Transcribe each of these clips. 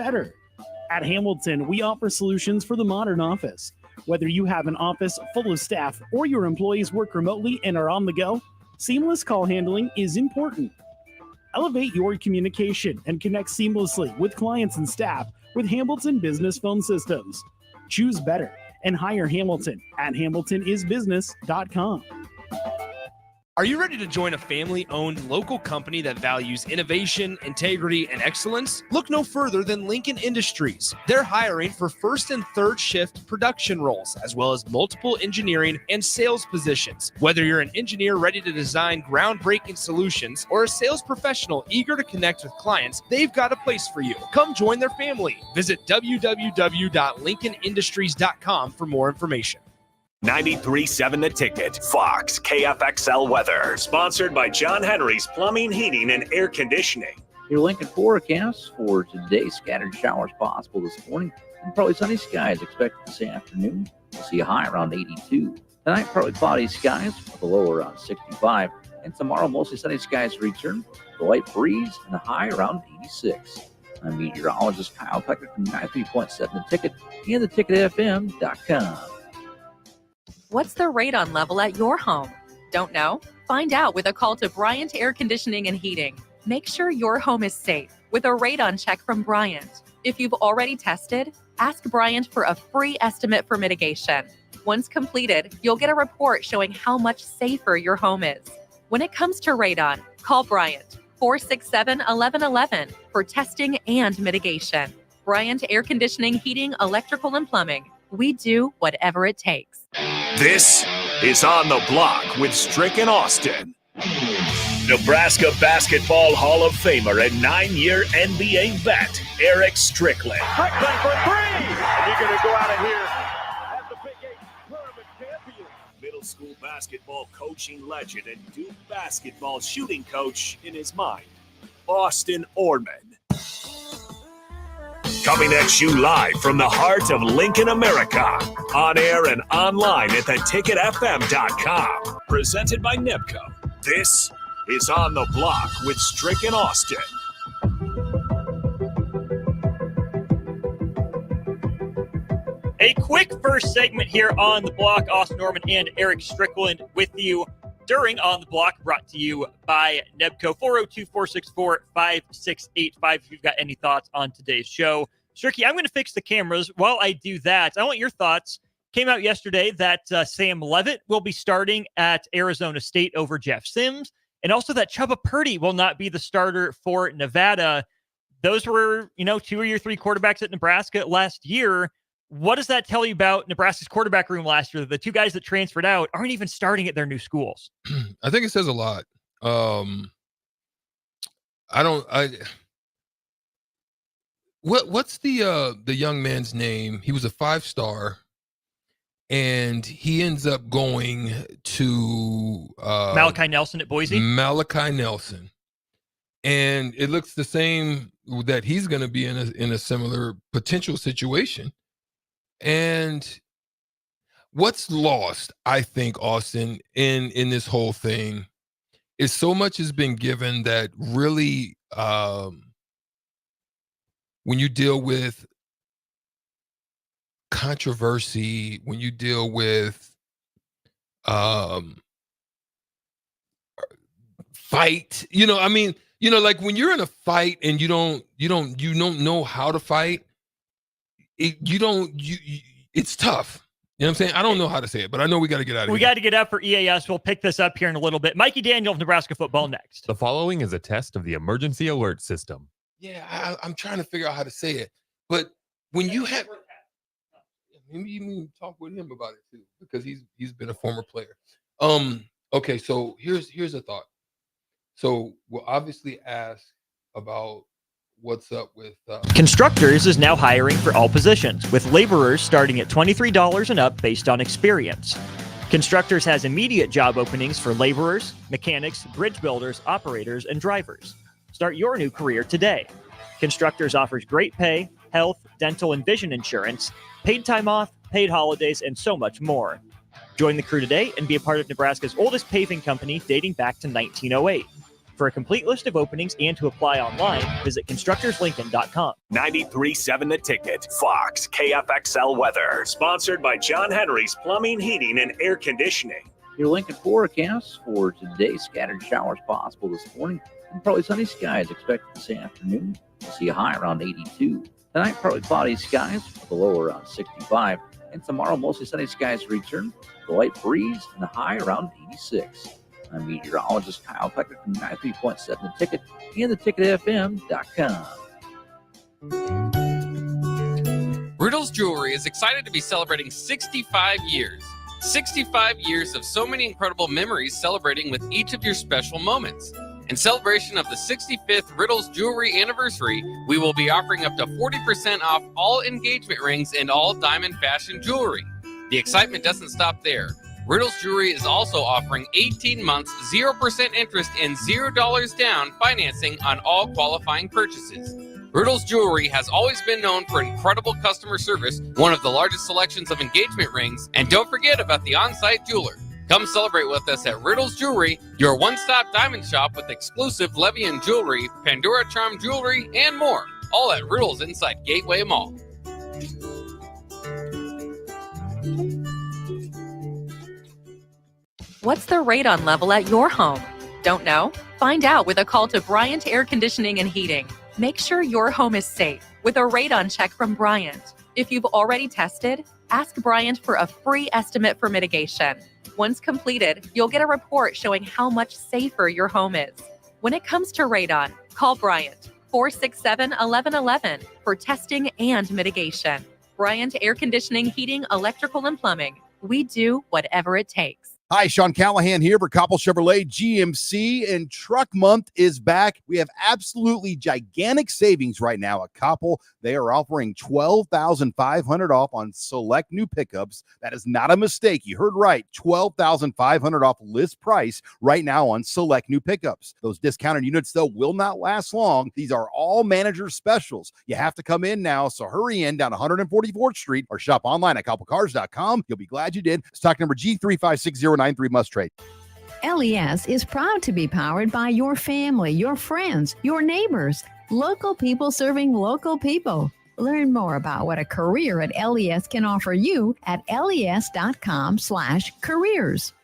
better. At Hamilton, we offer solutions for the modern office. Whether you have an office full of staff or your employees work remotely and are on the go, seamless call handling is important. Elevate your communication and connect seamlessly with clients and staff with Hamilton Business Phone Systems. Choose better and hire Hamilton at hamiltonisbusiness.com. Are you ready to join a family-owned local company that values innovation, integrity, and excellence? Look no further than Lincoln Industries. They're hiring for first and third shift production roles, as well as multiple engineering and sales positions. Whether you're an engineer ready to design groundbreaking solutions or a sales professional eager to connect with clients, they've got a place for you. Come join their family. Visit www.lincolnindustries.com for more information. 93.7 The Ticket, Fox, KFXL weather. Sponsored by John Henry's Plumbing, Heating, and Air Conditioning. Your Lincoln forecast for today: scattered showers possible this morning, and probably sunny skies expected this afternoon. We'll see a high around 82. Tonight, partly cloudy skies with a low around 65. And tomorrow, mostly sunny skies return, the light breeze, and a high around 86. I'm meteorologist Kyle Pecker from 93.7 The Ticket and theticketfm.com. What's the radon level at your home? Don't know? Find out with a call to Bryant Air Conditioning and Heating. Make sure your home is safe with a radon check from Bryant. If you've already tested, ask Bryant for a free estimate for mitigation. Once completed, you'll get a report showing how much safer your home is. When it comes to radon, call Bryant 467-1111 for testing and mitigation. Bryant Air Conditioning, Heating, Electrical, and Plumbing. We do whatever it takes. This is On the Block with Strick and Austin. Nebraska Basketball Hall of Famer and 9-year NBA vet, Eric Strickland. Strickland for three! And you're going to go out of here as the Big 8 tournament champion. Middle school basketball coaching legend and Duke basketball shooting coach in his mind, Austin Orman. Coming at you live from the heart of Lincoln, America. On air and online at theticketfm.com. Presented by NEBCO. This is On the Block with Strick and Austin. A quick first segment here on the block. Austin Norman and Eric Strickland with you during On the Block, brought to you by NEBCO. 402-464-5685 if you've got any thoughts on today's show. Stricky, I'm going to fix the cameras. While I do that, I want your thoughts. Came out yesterday that Sam Leavitt will be starting at Arizona State over Jeff Sims, and also that Chubba Purdy will not be the starter for Nevada. Those were, 2 of your 3 quarterbacks at Nebraska last year. What does that tell you about Nebraska's quarterback room last year? The 2 guys that transferred out aren't even starting at their new schools. I think it says a lot. What's the young man's name? He was a 5-star, and he ends up going to Malachi Nelson at Boise. Malachi Nelson, and it looks the same that he's going to be in a similar potential situation. And what's lost, I think, Austin, in this whole thing is so much has been given that really, when you deal with controversy, when you deal with fight, like when you're in a fight and you don't know how to fight, it's tough. You know what I'm saying? I don't know how to say it, but I know we got to get out of here. We got to get up for EAS. We'll pick this up here in a little bit. Mikey Daniel of Nebraska football next. The following is a test of the emergency alert system. Yeah, I'm trying to figure out how to say it. But when you have, maybe you need to talk with him about it too, because he's been a former player. Okay, so here's a thought. So we'll obviously ask about what's up with Constructors is now hiring for all positions, with laborers starting at $23 and up based on experience. Constructors has immediate job openings for laborers, mechanics, bridge builders, operators, and drivers. Start your new career today. Constructors offers great pay, health, dental, and vision insurance, paid time off, paid holidays, and so much more. Join the crew today and be a part of Nebraska's oldest paving company dating back to 1908. For a complete list of openings and to apply online, visit constructorslincoln.com. 93.7 The Ticket, Fox, KFXL weather. Sponsored by John Henry's Plumbing, Heating, and Air Conditioning. Your Lincoln forecast for today: scattered showers possible this morning, and probably sunny skies expected this afternoon. We'll see a high around 82. Tonight, partly cloudy skies with a low around 65. And tomorrow, mostly sunny skies return, the light breeze, and a high around 86. I'm meteorologist Kyle Pecker from 93.7 The Ticket and theticketfm.com. Riddle's Jewelry is excited to be celebrating 65 years. 65 years of so many incredible memories celebrating with each of your special moments. In celebration of the 65th Riddle's Jewelry anniversary, we will be offering up to 40% off all engagement rings and all diamond fashion jewelry. The excitement doesn't stop there. Riddle's Jewelry is also offering 18 months, 0% interest and $0 down financing on all qualifying purchases. Riddle's Jewelry has always been known for incredible customer service, one of the largest selections of engagement rings, and don't forget about the on-site jeweler. Come celebrate with us at Riddle's Jewelry, your one-stop diamond shop with exclusive Levian jewelry, Pandora Charm jewelry, and more. All at Riddle's inside Gateway Mall. What's the radon level at your home? Don't know? Find out with a call to Bryant Air Conditioning and Heating. Make sure your home is safe with a radon check from Bryant. If you've already tested, ask Bryant for a free estimate for mitigation. Once completed, you'll get a report showing how much safer your home is. When it comes to radon, call Bryant 467-1111 for testing and mitigation. Bryant Air Conditioning, Heating, Electrical, and Plumbing. We do whatever it takes. Hi, Sean Callahan here for Koppel Chevrolet GMC, and Truck Month is back. We have absolutely gigantic savings right now at Koppel. They are offering $12,500 off on select new pickups. That is not a mistake. You heard right. $12,500 off list price right now on select new pickups. Those discounted units, though, will not last long. These are all manager specials. You have to come in now, so hurry in down 144th Street or shop online at koppelcars.com. You'll be glad you did. Stock number G35609. 93 must trade. LES is proud to be powered by your family, your friends, your neighbors, local people serving local people. Learn more about what a career at LES can offer you at les.com/careers.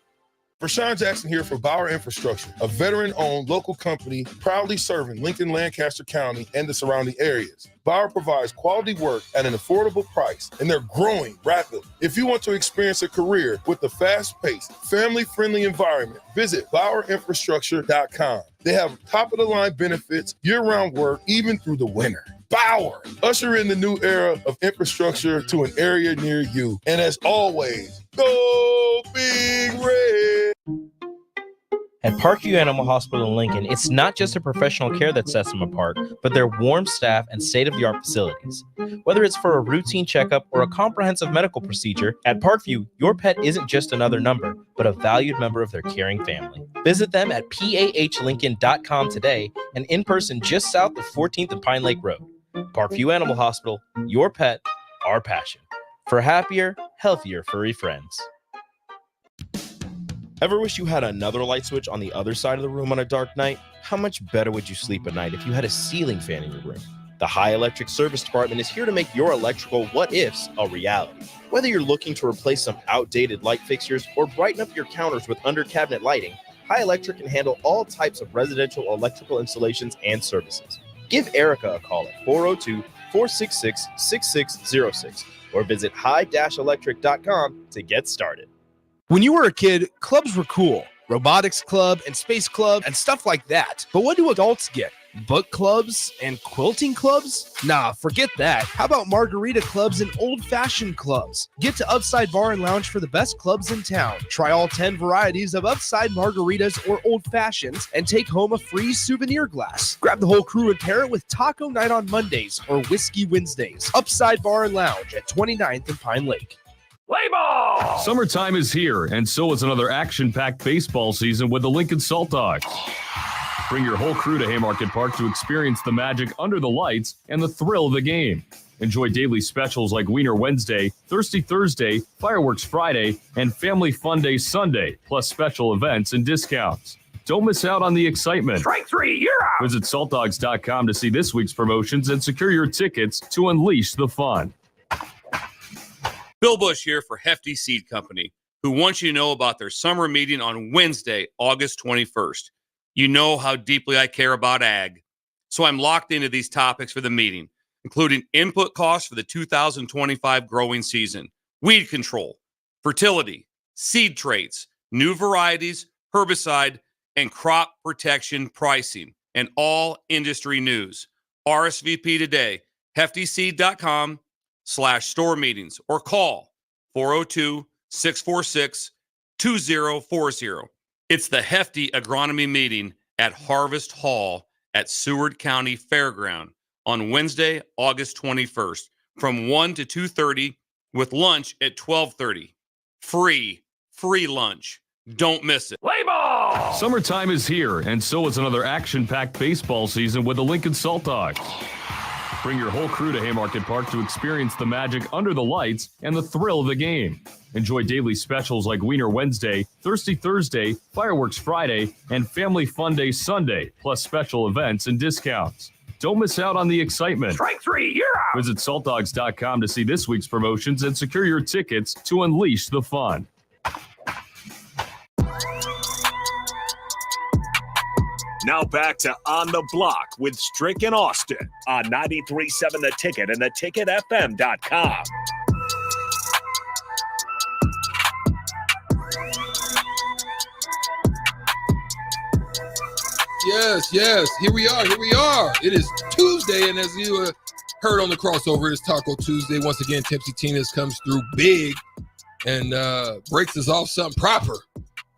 Rashawn Jackson here for Bauer Infrastructure, a veteran-owned local company proudly serving Lincoln, Lancaster County, and the surrounding areas. Bauer provides quality work at an affordable price, and they're growing rapidly. If you want to experience a career with a fast-paced, family-friendly environment, visit BauerInfrastructure.com. They have top-of-the-line benefits, year-round work, even through the winter. Bauer, usher in the new era of infrastructure to an area near you. And as always, go Big Red! At Parkview Animal Hospital in Lincoln, it's not just a professional care that sets them apart, but their warm staff and state-of-the-art facilities. Whether it's for a routine checkup or a comprehensive medical procedure, at Parkview, your pet isn't just another number, but a valued member of their caring family. Visit them at pahlincoln.com today and in person just south of 14th and Pine Lake Road. Parkview Animal Hospital, your pet, our passion. For happier, healthier furry friends. Ever wish you had another light switch on the other side of the room on a dark night? How much better would you sleep at night if you had a ceiling fan in your room? The High Electric Service Department is here to make your electrical what-ifs a reality. Whether you're looking to replace some outdated light fixtures or brighten up your counters with under-cabinet lighting, High Electric can handle all types of residential electrical installations and services. Give Erica a call at 402-466-6606 or visit high-electric.com to get started. When you were a kid, clubs were cool. Robotics club and space club and stuff like that. But what do adults get? Book clubs and quilting clubs? Nah, forget that. How about margarita clubs and old-fashioned clubs? Get to Upside Bar and Lounge for the best clubs in town. Try all 10 varieties of Upside margaritas or old-fashions and take home a free souvenir glass. Grab the whole crew and pair it with taco night on Mondays or whiskey Wednesdays. Upside Bar and Lounge at 29th and Pine Lake. Play ball! Summertime is here, and so is another action-packed baseball season with the Lincoln Salt Dogs. Bring your whole crew to Haymarket Park to experience the magic under the lights and the thrill of the game. Enjoy daily specials like Wiener Wednesday, Thirsty Thursday, Fireworks Friday, and Family Fun Day Sunday, plus special events and discounts. Don't miss out on the excitement. Strike three, you're out. Visit saltdogs.com to see this week's promotions and secure your tickets to unleash the fun. Bill Bush here for Hefty Seed Company, who wants you to know about their summer meeting on Wednesday, August 21st. You know how deeply I care about ag, so I'm locked into these topics for the meeting, including input costs for the 2025 growing season, weed control, fertility, seed traits, new varieties, herbicide, and crop protection pricing, and all industry news. RSVP today, heftyseed.com/store meetings, or call 402-646-2040. It's the Hefty Agronomy Meeting at Harvest Hall at Seward County Fairground on Wednesday, August 21st from 1 to 2:30 with lunch at 12:30. Free lunch. Don't miss it. Play ball! Summertime is here, and so is another action-packed baseball season with the Lincoln Salt Dogs. Bring your whole crew to Haymarket Park to experience the magic under the lights and the thrill of the game. Enjoy daily specials like Wiener Wednesday, Thirsty Thursday, Fireworks Friday, and Family Fun Day Sunday, plus special events and discounts. Don't miss out on the excitement. Strike three, you're out. Visit saltdogs.com to see this week's promotions and secure your tickets to unleash the fun. Now back to On the Block with Strick and Austin on 93.7 The Ticket and theticketfm.com. Yes. Here we are. It is Tuesday, and as you heard on the crossover, it's Taco Tuesday. Once again, Tipsy Tina's comes through big and breaks us off something proper.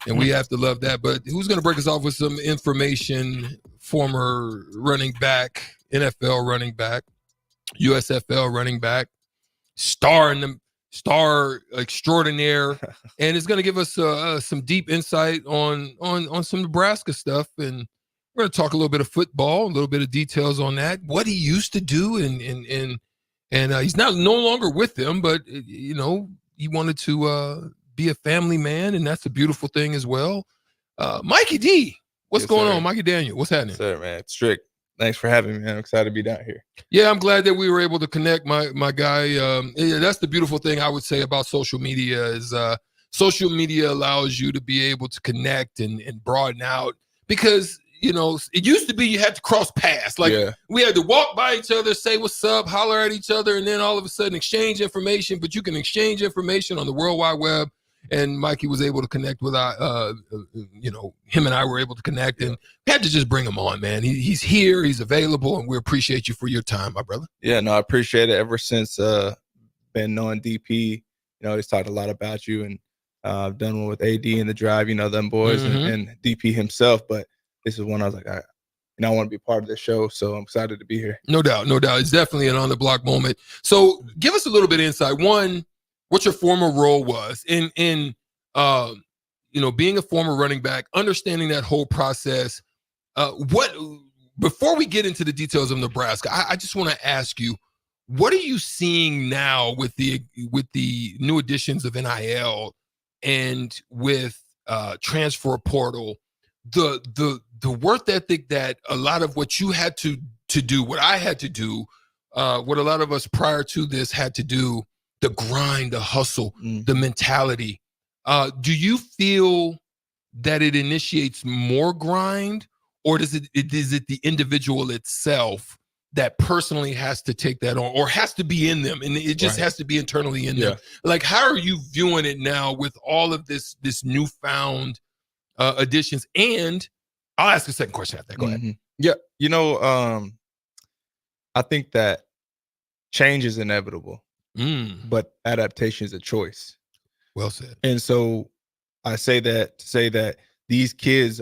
And we have to love that. But who's going to break us off with some information? Former running back, NFL running back, USFL running back, star extraordinaire, and it's going to give us some deep insight on some Nebraska stuff. And we're going to talk a little bit of football, a little bit of details on that, what he used to do, and he's no longer with them, but he wanted to be a family man, and that's a beautiful thing as well. Mikey D, what's going on? Mikey Daniel, what's happening? Yes, sir, man. Strick, thanks for having me, man. I'm excited to be down here. Yeah, I'm glad that we were able to connect, my guy. That's the beautiful thing I would say about social media is social media allows you to be able to connect and broaden out, because it used to be you had to cross paths. We had to walk by each other, say what's up, holler at each other, and then all of a sudden exchange information. But you can exchange information on the World Wide Web. And Mikey was able to connect with him and I were able to connect, and we had to just bring him on, man. He's here, he's available, and we appreciate you for your time, my brother. Yeah, no, I appreciate it. Ever since been knowing DP, he's talked a lot about you, and I've done one with AD and the Drive, them boys, and DP himself. But this is one I was like, I want to be part of this show, so I'm excited to be here. No doubt. It's definitely an on the block moment. So give us a little bit of insight. One, what your former role was in being a former running back, understanding that whole process. Before we get into the details of Nebraska, I just want to ask you, what are you seeing now with the new additions of NIL and with transfer portal, the work ethic that a lot of what you had to do, what I had to do, what a lot of us prior to this had to do, the grind, the hustle, the mentality. Do you feel that it initiates more grind, or is it the individual itself that personally has to take that on, or has to be in them, and it just has to be internally in them? Like, how are you viewing it now with all of this newfound additions? And I'll ask a second question after that. Go ahead. Yeah, I think that change is inevitable. But adaptation is a choice. Well said. And so I say that to say that these kids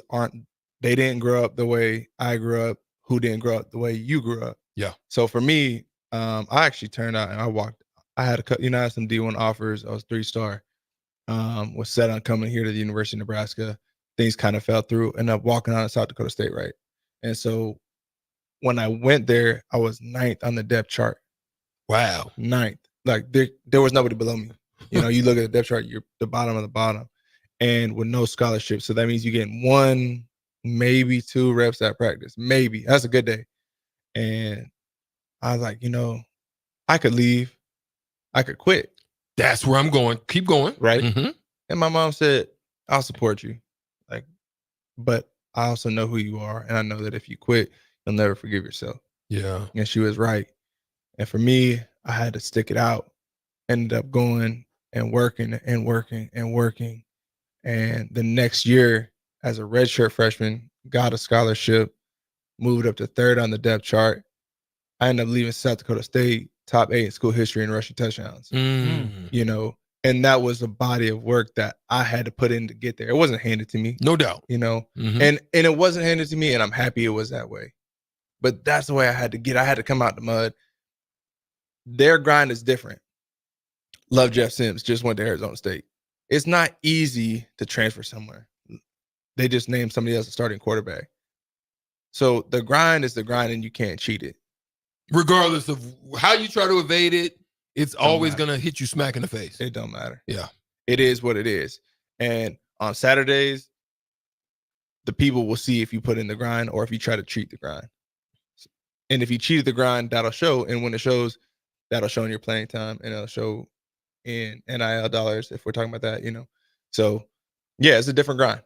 they didn't grow up the way I grew up, who didn't grow up the way you grew up. Yeah. So for me, I actually turned out and I had I had some D1 offers. I was 3-star, was set on coming here to the University of Nebraska. Things kind of fell through, and I'm walking on to South Dakota State, right? And so when I went there, I was 9th on the depth chart. Wow. 9th. Like there was nobody below me. You look at the depth chart, you're the bottom of the bottom, and with no scholarship. So that means you get one maybe 2 reps at practice. Maybe. That's a good day. And I was like, I could leave. I could quit. That's where I'm going. Keep going. Right. Mm-hmm. And my mom said, I'll support you. But I also know who you are. And I know that if you quit, you'll never forgive yourself. Yeah. And she was right. And for me, I had to stick it out. Ended up going and working and working and working. And the next year, as a redshirt freshman, got a scholarship, moved up to 3rd on the depth chart. I ended up leaving South Dakota State, top 8 in school history in rushing touchdowns. And that was a body of work that I had to put in to get there. It wasn't handed to me. No doubt. Mm-hmm. And it wasn't handed to me, and I'm happy it was that way. But that's the way I had to get. I had to come out the mud. Their grind is different. Love Jeff Sims, just went to Arizona State. It's not easy to transfer somewhere. They just named somebody else a starting quarterback. So the grind is the grind, and you can't cheat it. Regardless of how you try to evade it, it's always going to hit you smack in the face. It don't matter. Yeah. It is what it is. And on Saturdays, the people will see if you put in the grind or if you try to cheat the grind. And if you cheated the grind, that'll show. And when it shows, that'll show in your playing time, and it'll show in NIL dollars if we're talking about that, So, yeah, it's a different grind.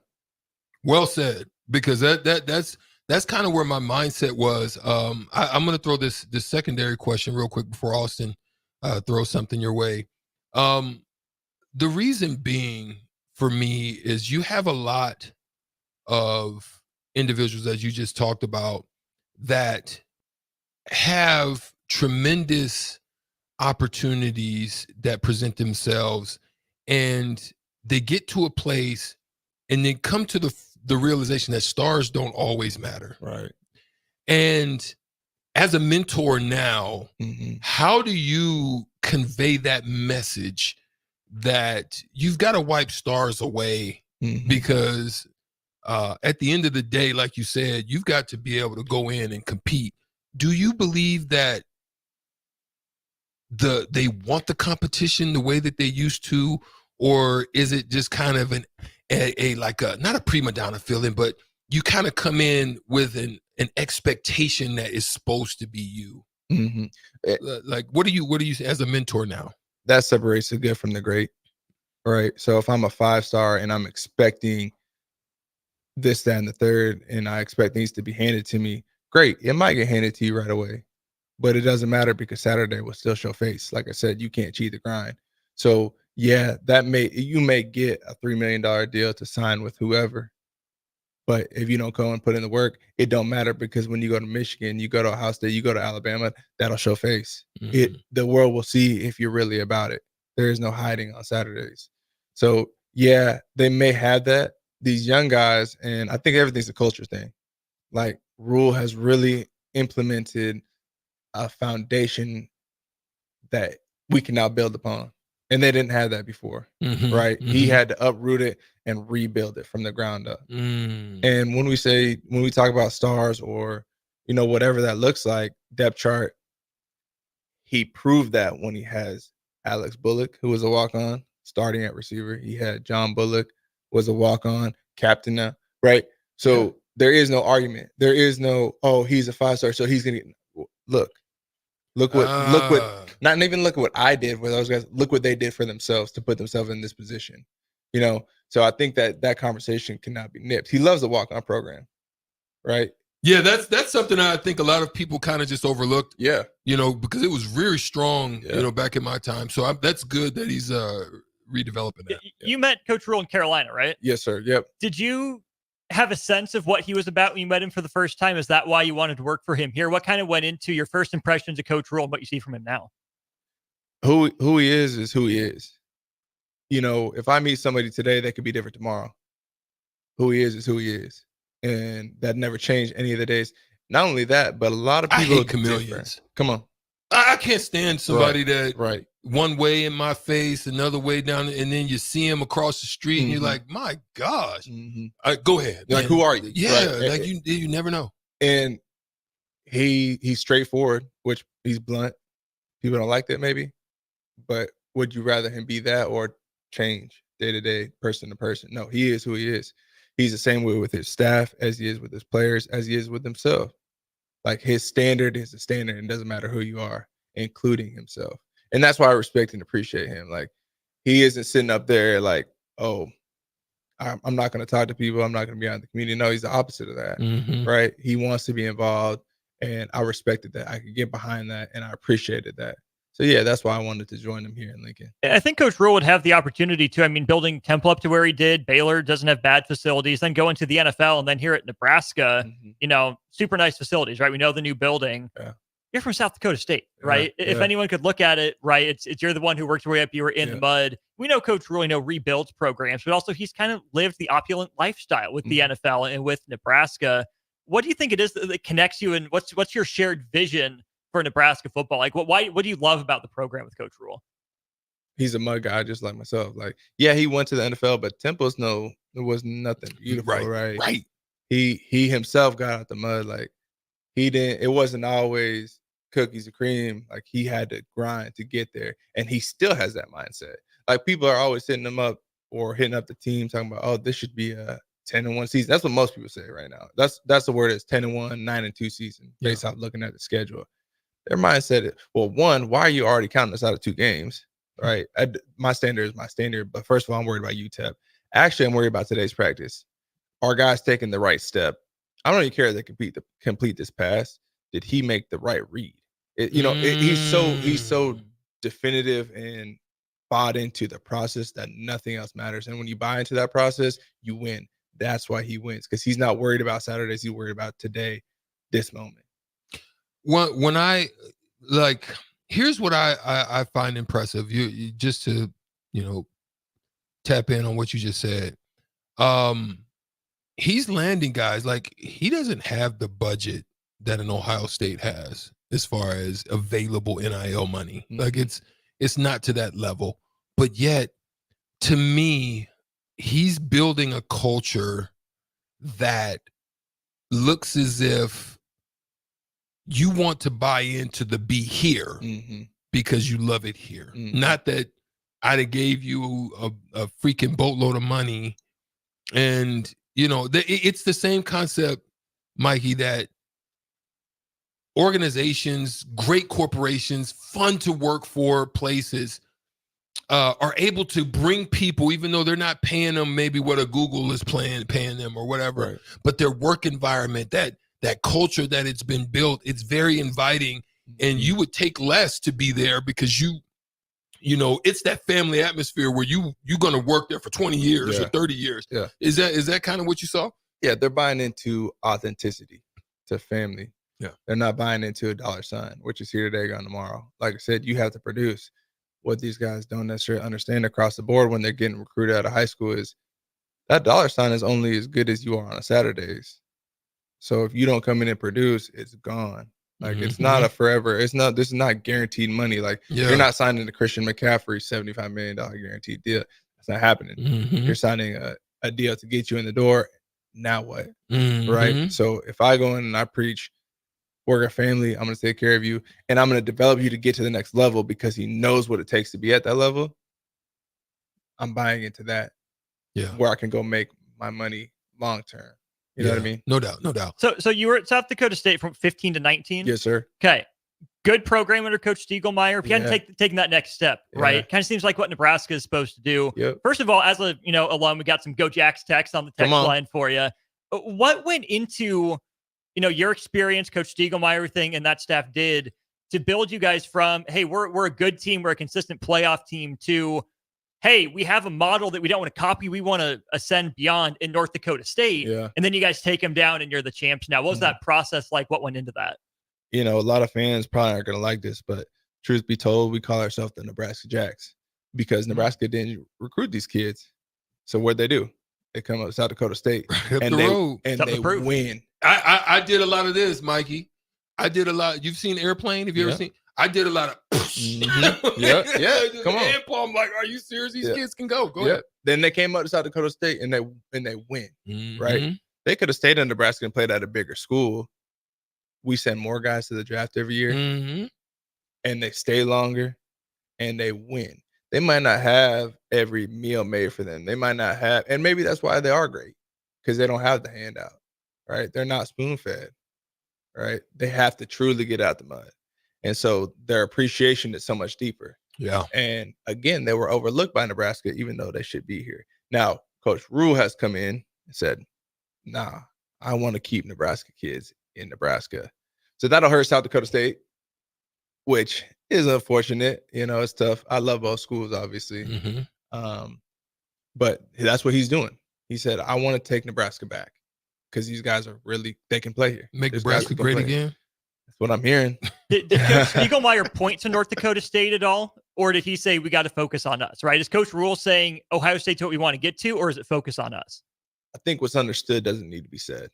Well said, because that's kind of where my mindset was. I'm going to throw this secondary question real quick before Austin throws something your way. The reason being for me is you have a lot of individuals, as you just talked about, that have tremendous opportunities that present themselves, and they get to a place and then come to the realization that stars don't always matter. Right. And as a mentor now, how do you convey that message that you've got to wipe stars away? Because at the end of the day, like you said, you've got to be able to go in and compete. Do you believe that they want the competition the way that they used to, or is it just kind of not a prima donna feeling, but you kind of come in with an expectation that is supposed to be you? Like, what do you as a mentor now? That separates the good from the great, right? So if I'm a 5-star and I'm expecting this, that, and the third, and I expect things to be handed to me, great. It might get handed to you right away, but it doesn't matter because Saturday will still show face. Like I said, you can't cheat the grind. So yeah, you may get a $3 million deal to sign with whoever, but if you don't go and put in the work, it don't matter, because when you go to Michigan, you go to Ohio State, you go to Alabama, that'll show face. The world will see if you're really about it. There is no hiding on Saturdays. So yeah, they may have that, these young guys, and I think everything's a culture thing. Like, Rule has really implemented a foundation that we can now build upon. And they didn't have that before, right? He had to uproot it and rebuild it from the ground up. And when we talk about stars, or, whatever that looks like, depth chart, he proved that when he has Alex Bullock, who was a walk-on, starting at receiver. He had John Bullock, was a walk-on, captain now, right? So there is no argument. There is no, he's a 5-star, so he's going to look what, not even look at what I did for those guys. Look what they did for themselves to put themselves in this position, So I think that conversation cannot be nipped. He loves the walk-on program, right? Yeah, that's something I think a lot of people kind of just overlooked. Yeah, because it was very strong, back in my time. So that's good that he's redeveloping that. You met Coach Rule in Carolina, right? Yes, sir. Yep. Did you have a sense of what he was about when you met him for the first time? Is that why you wanted to work for him here? What kind of went into your first impressions of Coach Rule and what you see from him now? Who he is who he is. If I meet somebody today, that could be different tomorrow. Who he is who he is. And that never changed any of the days. Not only that, but a lot of people I hate chameleons. Different. Come on. I can't stand somebody that right. One way in my face, another way down, and then you see him across the street, and you're like, "My gosh!" Go ahead. Like, who are you? Yeah, right. like you never know. And he's straightforward, which he's blunt. People don't like that, maybe. But would you rather him be that or change day to day, person to person? No, he is who he is. he's the same way with his staff as he is with his players, as he is with himself. Like his standard is a standard, and it doesn't matter who you are, including himself. And that's why I respect and appreciate him. Like he isn't sitting up there like, oh, I'm not going to talk to people. I'm not going to be out in the community. No, he's the opposite of that, right? He wants to be involved, and I respected that. I could get behind that, and I appreciated that. So, yeah, that's why I wanted to join him here in Lincoln. I think Coach Rule would have the opportunity to. I mean, building Temple up to where he did. Baylor doesn't have bad facilities. Then go into the NFL, and then here at Nebraska, super nice facilities, right? We know the new building. Yeah. You're from South Dakota State, right? If anyone could look at it, right, it's you're the one who worked your way up. You were in the mud. We know Coach Rule, rebuilds programs, but also he's kind of lived the opulent lifestyle with the NFL and with Nebraska. What do you think it is that connects you, and what's your shared vision for Nebraska football? Like, what do you love about the program with Coach Rule? He's a mud guy, just like myself. Like, yeah, he went to the NFL, but Temple's it was nothing beautiful, right? Right. He himself got out the mud. Like, it wasn't always cookies and cream. Like, he had to grind to get there, and he still has that mindset. Like, people are always hitting him up or hitting up the team talking about, oh, this should be a 10-1 season. That's what most people say right now. That's the word is 10-1, 9-2 season based off looking at the schedule. Their mindset is, well, one, why are you already counting us out of 2 games? Right? My standard is my standard, but first of all, I'm worried about UTEP. Actually, I'm worried about today's practice. Are guys taking the right step? I don't even care if they complete this pass. Did he make the right read? He's so definitive and bought into the process that nothing else matters. And when you buy into that process, you win. That's why he wins, because he's not worried about Saturdays. He's worried about today, this moment. When I here's what I find impressive. You just to tap in on what you just said. He's landing guys. Like, he doesn't have the budget that an Ohio State has as far as available NIL money. Like, it's not to that level, but yet to me, he's building a culture that looks as if you want to buy into the be here because you love it here. Not that I gave you a freaking boatload of money. And, it's the same concept, Mikey, that organizations, great corporations, fun to work for places are able to bring people, even though they're not paying them maybe what a Google is paying them or whatever, but their work environment, that culture that it's been built, it's very inviting, and you would take less to be there because it's that family atmosphere where you're going to work there for 20 years or 30 years. Yeah. Is that kind of what you saw? Yeah, they're buying into authenticity, to family. Yeah. They're not buying into a dollar sign, which is here today, gone tomorrow. Like I said, you have to produce. What these guys don't necessarily understand across the board when they're getting recruited out of high school is that dollar sign is only as good as you are on a Saturdays. So if you don't come in and produce, it's gone. Like, it's not a forever. This is not guaranteed money. Like, you're not signing the Christian McCaffrey $75 million guaranteed deal. That's not happening. You're signing a deal to get you in the door. Now what? Right? So if I go in and I preach, work a family, I'm going to take care of you, and I'm going to develop you to get to the next level because he knows what it takes to be at that level, I'm buying into that. Yeah. Where I can go make my money long term. You know what I mean? No doubt. So you were at South Dakota State from 15 to 19? Yes, sir. Okay. Good program under Coach Stiegelmeier. If you hadn't taken that next step, right? Kind of seems like what Nebraska is supposed to do. Yep. First of all, as a alum, we got some Go Jacks text on the text line for you. What went into your experience, Coach Stiegelmeier, everything and that staff did to build you guys from, hey, we're a good team, we're a consistent playoff team, to, hey, we have a model that we don't want to copy, we want to ascend beyond in North Dakota State. Yeah. And then you guys take them down and you're the champs now. What was that process like? What went into that? A lot of fans probably aren't going to like this, but truth be told, we call ourselves the Nebraska Jacks because Nebraska didn't recruit these kids. So what'd they do? They come up to South Dakota State and they win. I did a lot of this, Mikey. I did a lot. You've seen Airplane? Have you ever seen? I did a lot of. Yeah. Come on. I'm like, are you serious? These kids can go. Go ahead. Then they came up to South Dakota State and they win. Right? They could have stayed in Nebraska and played at a bigger school. We send more guys to the draft every year, and they stay longer, and they win. They might not have every meal made for them. They might not have, and maybe that's why they are great. because they don't have the handout, right? They're not spoon-fed, right? They have to truly get out the mud. And so their appreciation is so much deeper. Yeah. And again, they were overlooked by Nebraska, even though they should be here. Now, Coach Rule has come in and said, nah, I want to keep Nebraska kids in Nebraska. So that'll hurt South Dakota State, which is unfortunate. You know, it's tough. I love both schools, obviously. Mm-hmm. But that's what he's doing. He said, I want to take Nebraska back because these guys are really, they can play here. Make Nebraska great again? That's what I'm hearing. Did Coach Spiegelmeier point to North Dakota State at all? Or did he say we got to focus on us, right? Is Coach Rule saying Ohio State's what we want to get to, or is it focus on us? I think what's understood doesn't need to be said.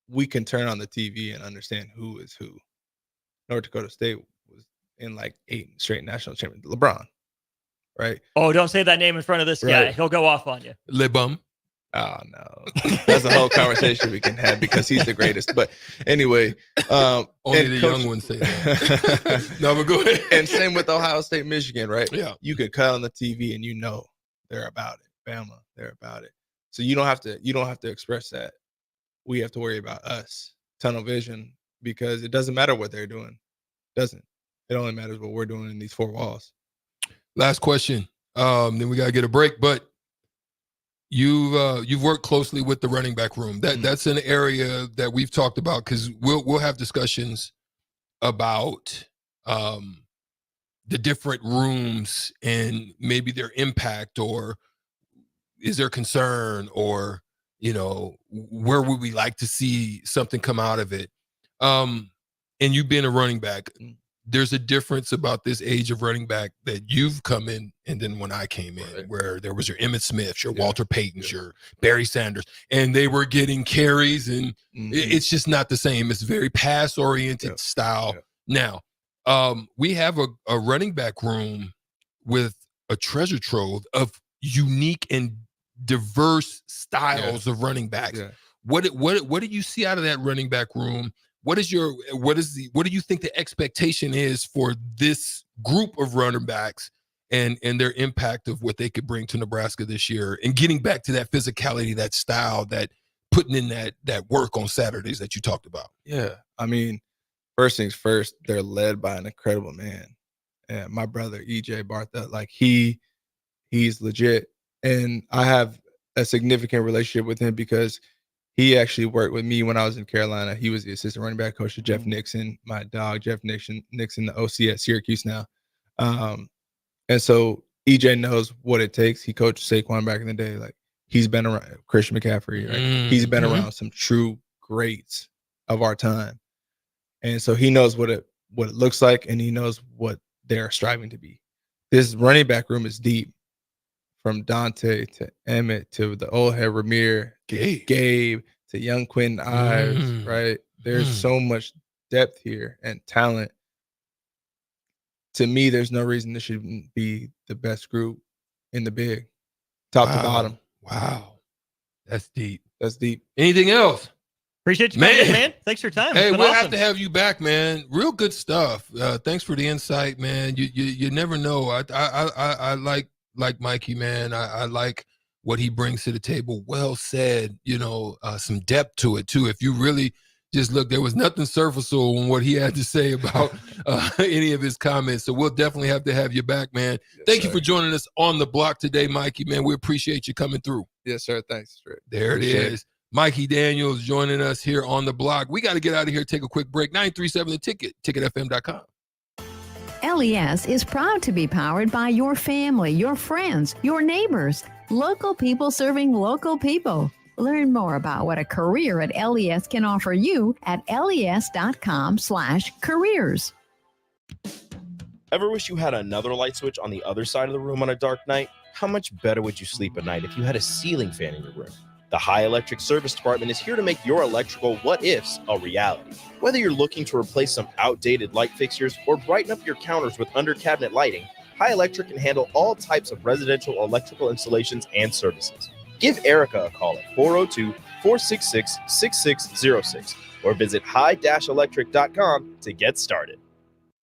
We can turn on the TV and understand who is who. North Dakota State was in like 8 straight national champions. LeBron, right? Oh, don't say that name in front of this guy. He'll go off on you. Le Bum. Oh, no. That's a whole conversation we can have because he's the greatest. But anyway. Only the young ones say that. No, but go ahead. And same with Ohio State, Michigan, right? Yeah. You could cut on the TV and you know they're about it. Bama, they're about it. So you don't have to express that. We have to worry about us. Tunnel vision, because it doesn't matter what they're doing. It doesn't. It only matters what we're doing in these 4 walls. Last question. Then we gotta get a break. But you've worked closely with the running back room. That's an area that we've talked about because we'll have discussions about the different rooms and maybe their impact, or is there concern, or where would we like to see something come out of it? And you being a running back, there's a difference about this age of running back that you've come in, and then when I came in, where there was your Emmitt Smiths, your Walter Paytons, your Barry Sanders, and they were getting carries, and it's just not the same. It's very pass-oriented style. Now, we have a running back room with a treasure trove of unique and diverse styles of running backs. What do you see out of that running back room? What do you think the expectation is for this group of running backs and their impact of what they could bring to Nebraska this year, and getting back to that physicality, that style, that putting in that work on Saturdays that you talked about? Yeah. I mean, first things first, they're led by an incredible man. And my brother, EJ Bartha, like he's legit. And I have a significant relationship with him because he actually worked with me when I was in Carolina. He was the assistant running back coach to Jeff Nixon, my dog, Jeff Nixon, the OC at Syracuse now. And so EJ knows what it takes. He coached Saquon back in the day. Like, he's been around Christian McCaffrey. Right? He's been around some true greats of our time. And so he knows what it looks like, and he knows what they're striving to be. This running back room is deep. From Dante to Emmett to the old head Ramir, Gabe to young Quentin Ives, right? There's so much depth here and talent. To me, there's no reason this shouldn't be the best group in the big, top to bottom. Wow. That's deep. That's deep. Anything else? Appreciate you, man. Thanks for your time. Hey, we'll have to have you back, man. Real good stuff. Thanks for the insight, man. You never know. I like Mikey, man. I like what he brings to the table. Well said, some depth to it too. If you really just look, there was nothing surfaceable in what he had to say about any of his comments. So we'll definitely have to have you back, man. Thank you for joining us on the block today, Mikey, man. We appreciate you coming through. Yes, sir. Thanks, Strick. There it is. Mikey Daniels joining us here on the block. We got to get out of here, take a quick break. 937 The Ticket, ticketfm.com. LES is proud to be powered by your family, your friends, your neighbors, local people serving local people. Learn more about what a career at LES can offer you at les.com/careers. Ever wish you had another light switch on the other side of the room on a dark night? How much better would you sleep at night if you had a ceiling fan in your room? The High Electric Service Department is here to make your electrical what-ifs a reality. Whether you're looking to replace some outdated light fixtures or brighten up your counters with under-cabinet lighting, High Electric can handle all types of residential electrical installations and services. Give Erica a call at 402-466-6606 or visit high-electric.com to get started.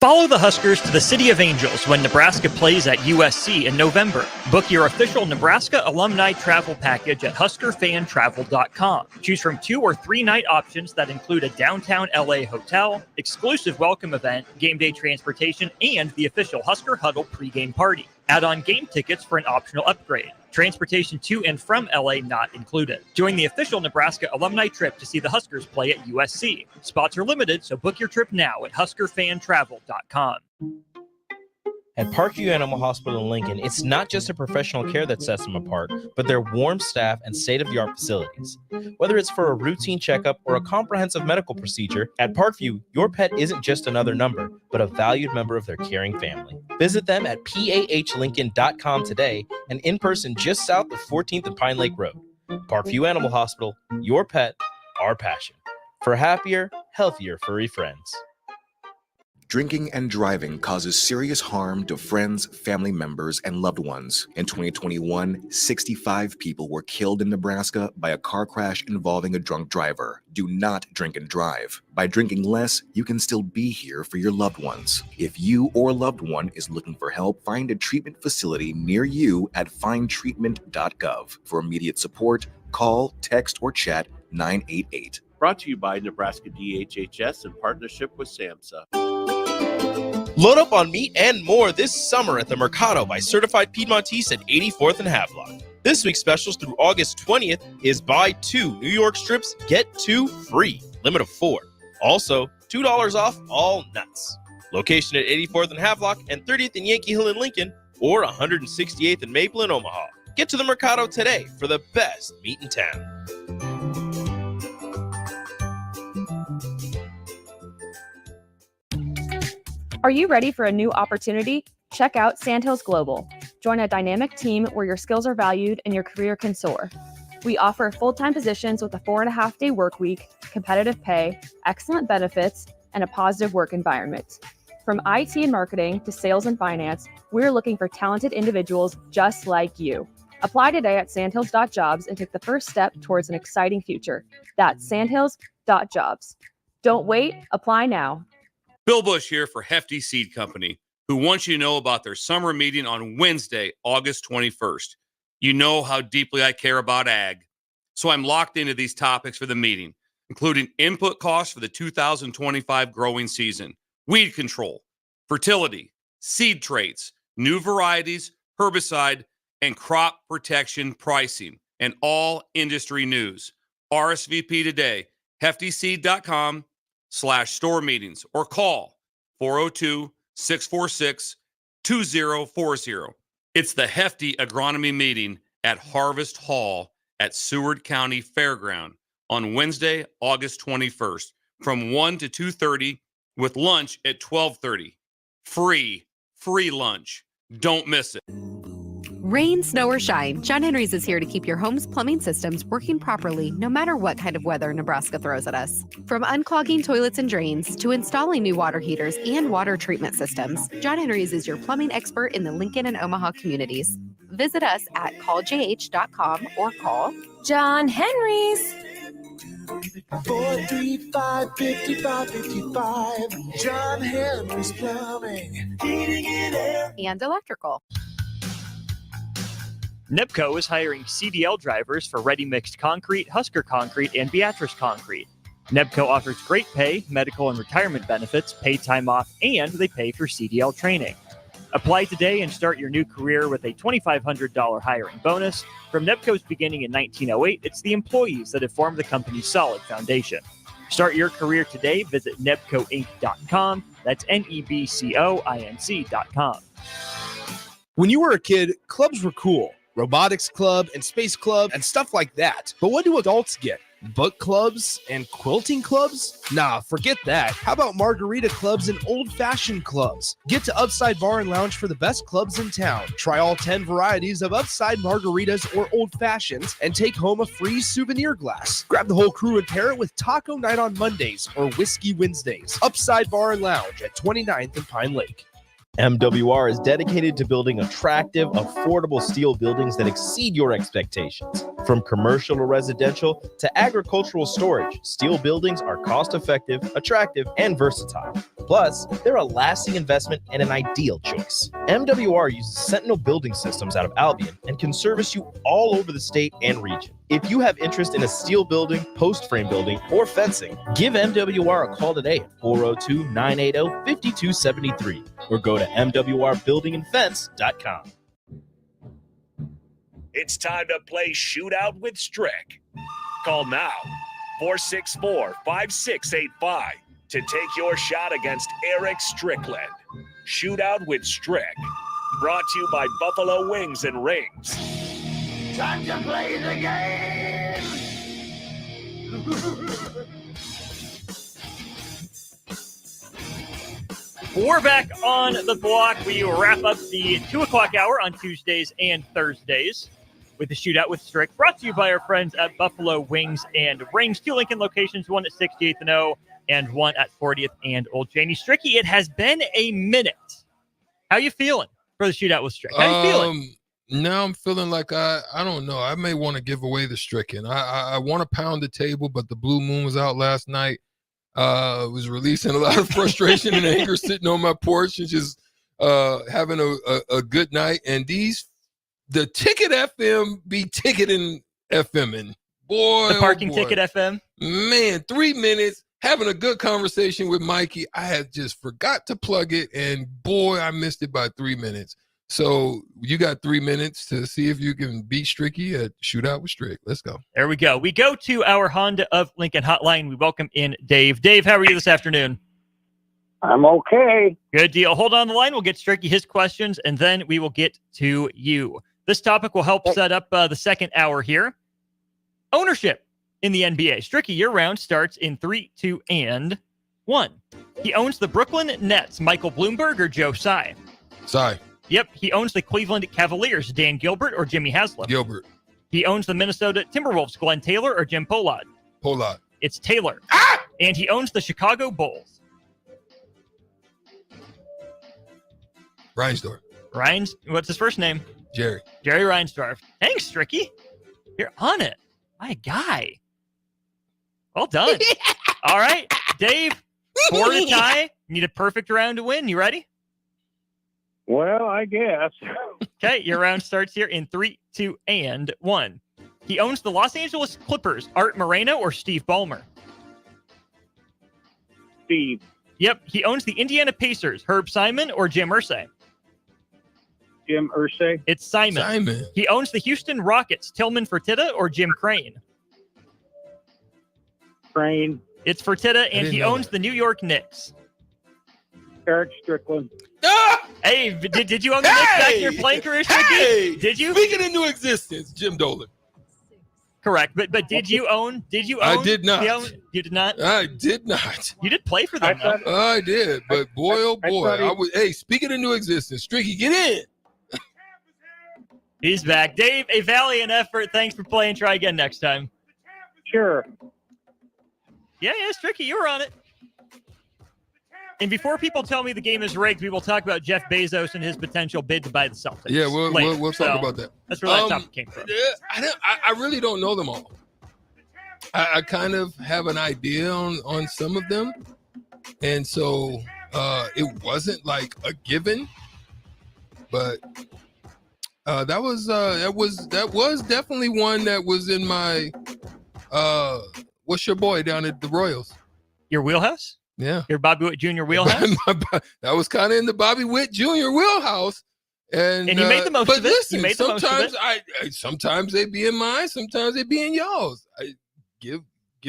Follow the Huskers to the City of Angels when Nebraska plays at USC in November. Book your official Nebraska alumni travel package at HuskerFanTravel.com. Choose from 2 or 3 night options that include a downtown LA hotel, exclusive welcome event, game day transportation, and the official Husker Huddle pregame party. Add on game tickets for an optional upgrade. Transportation to and from LA not included. Join the official Nebraska alumni trip to see the Huskers play at USC. Spots are limited, so book your trip now at HuskerFanTravel.com. At Parkview Animal Hospital in Lincoln, it's not just a professional care that sets them apart, but their warm staff and state-of-the-art facilities. Whether it's for a routine checkup or a comprehensive medical procedure, at Parkview, your pet isn't just another number, but a valued member of their caring family. Visit them at pahlincoln.com today and in person just south of 14th and Pine Lake Road. Parkview Animal Hospital, your pet, our passion. For happier, healthier furry friends. Drinking and driving causes serious harm to friends, family members, and loved ones. In 2021, 65 people were killed in Nebraska by a car crash involving a drunk driver. Do not drink and drive. By drinking less, you can still be here for your loved ones. If you or a loved one is looking for help, find a treatment facility near you at findtreatment.gov. For immediate support, call, text, or chat 988. Brought to you by Nebraska DHHS in partnership with SAMHSA. Load up on meat and more this summer at the Mercado by Certified Piedmontese at 84th and Havelock. This week's specials through August 20th is buy 2 New York strips, get 2 free, limit of 4. Also, $2 off all nuts. Location at 84th and Havelock and 30th and Yankee Hill in Lincoln, or 168th and Maple in Omaha. Get to the Mercado today for the best meat in town. Are you ready for a new opportunity? Check out Sandhills Global. Join a dynamic team where your skills are valued and your career can soar. We offer full-time positions with a 4.5-day work week, competitive pay, excellent benefits, and a positive work environment. From IT and marketing to sales and finance, we're looking for talented individuals just like you. Apply today at sandhills.jobs and take the first step towards an exciting future. That's sandhills.jobs. Don't wait, apply now. Bill Bush here for Hefty Seed Company, who wants you to know about their summer meeting on Wednesday, August 21st. You know how deeply I care about ag, so I'm locked into these topics for the meeting, including input costs for the 2025 growing season, weed control, fertility, seed traits, new varieties, herbicide, and crop protection pricing, and all industry news. RSVP today, heftyseed.com/store meetings, or call 402-646-2040. It's the Hefty Agronomy Meeting at Harvest Hall at Seward County Fairground on Wednesday, August 21st from 1 to 2:30 with lunch at 12:30. Free lunch. Don't miss it. Rain, snow, or shine, John Henry's is here to keep your home's plumbing systems working properly no matter what kind of weather Nebraska throws at us. From unclogging toilets and drains to installing new water heaters and water treatment systems, John Henry's is your plumbing expert in the Lincoln and Omaha communities. Visit us at calljh.com or call John Henry's. 435-5555. John Henry's Plumbing, Heating and Air, and Electrical. NEPCO is hiring CDL drivers for Ready Mixed Concrete, Husker Concrete, and Beatrice Concrete. NEPCO offers great pay, medical and retirement benefits, paid time off, and they pay for CDL training. Apply today and start your new career with a $2,500 hiring bonus. From NEPCO's beginning in 1908, it's the employees that have formed the company's solid foundation. Start your career today. Visit nebcoinc.com. That's nebcoinc.com. When you were a kid, clubs were cool. Robotics club and space club and stuff like that. But what do adults get? Book clubs and quilting clubs? Nah, forget that. How about margarita clubs and old-fashioned clubs? Get to Upside Bar and Lounge for the best clubs in town. Try all 10 varieties of Upside margaritas or old fashions and take home a free souvenir glass. Grab the whole crew and pair it with taco night on Mondays or whiskey Wednesdays. Upside Bar and Lounge at 29th and Pine Lake. MWR is dedicated to building attractive, affordable steel buildings that exceed your expectations. From commercial to residential to agricultural storage, steel buildings are cost-effective, attractive, and versatile. Plus, they're a lasting investment and an ideal choice. MWR uses Sentinel Building Systems out of Albion and can service you all over the state and region. If you have interest in a steel building, post frame building, or fencing, give MWR a call today at 402-980-5273 or go to mwrbuildingandfence.com. It's time to play Shootout with Strick. Call now, 464-5685, to take your shot against Eric Strickland. Shootout with Strick. Brought to you by Buffalo Wings and Rings. Time to play the game! We're back on the block. We wrap up the 2 o'clock hour on Tuesdays and Thursdays with the Shootout with Strick, brought to you by our friends at Buffalo Wings and Rings. 2 Lincoln locations, one at 68th and O and one at 40th and Old Cheney. Stricky, it has been a minute. How you feeling for the Shootout with Strick? How you feeling? Now I'm feeling like I don't know. I may want to give away the Stricken. I want to pound the table, but the blue moon was out last night. Was releasing a lot of frustration and anger sitting on my porch and just having a good night. And the Ticket FM be ticketing FM, and boy, the parking ticket FM. Man, 3 minutes having a good conversation with Mikey. I had just forgot to plug it, and boy, I missed it by 3 minutes. So you got 3 minutes to see if you can beat Stricky at Shootout with Strick. Let's go. There we go. We go to our Honda of Lincoln hotline. We welcome in Dave. Dave, how are you this afternoon? I'm okay. Good deal. Hold on the line. We'll get Stricky his questions, and then we will get to you. This topic will help set up the second hour here. Ownership in the NBA. Stricky, your round starts in 3, 2, and 1. He owns the Brooklyn Nets. Michael Bloomberg or Joe Tsai? Tsai. Yep. He owns the Cleveland Cavaliers. Dan Gilbert or Jimmy Haslam? Gilbert. He owns the Minnesota Timberwolves. Glenn Taylor or Jim Pollard? Pollard. It's Taylor. And he owns the Chicago Bulls. Reinsdorf. What's his first name? Jerry Reinsdorf. Thanks, Stricky. You're on it. My guy. Well done. All right, Dave, 4 to tie. Need a perfect round to win. You ready? Well, I guess. Okay, your round starts here in 3, 2, and 1. He owns the Los Angeles Clippers. Art Moreno or Steve Ballmer? Steve. Yep, he owns the Indiana Pacers. Herb Simon or Jim Irsay? Jim Irsay. It's Simon. He owns the Houston Rockets. Tillman Fertitta or Jim Crane? Crane. It's Fertitta, and he owns the New York Knicks. Eric Strickland. Hey, did you own the Knicks back in your playing career, Stricky? Hey, did you? Speaking into existence, Jim Dolan. Correct, but did you own? I did not. You did not? I did not. You did play for them, though. I did, but boy, oh boy. Hey, speaking into existence, Stricky, get in. He's back. Dave, a valiant effort. Thanks for playing. Try again next time. Sure. Yeah, Stricky, you were on it. And before people tell me the game is rigged, we will talk about Jeff Bezos and his potential bid to buy the Celtics. Yeah, we'll talk about that. That's where that topic came from. I really don't know them all. I kind of have an idea on some of them, and so it wasn't like a given, but that was definitely one that was in my what's your boy down at the Royals? Your wheelhouse? Yeah. Your Bobby Witt Jr. wheelhouse? That was kind of in the Bobby Witt Jr. wheelhouse. And you made the most of it. Listen, sometimes they be in mine, sometimes they be in y'all's. Give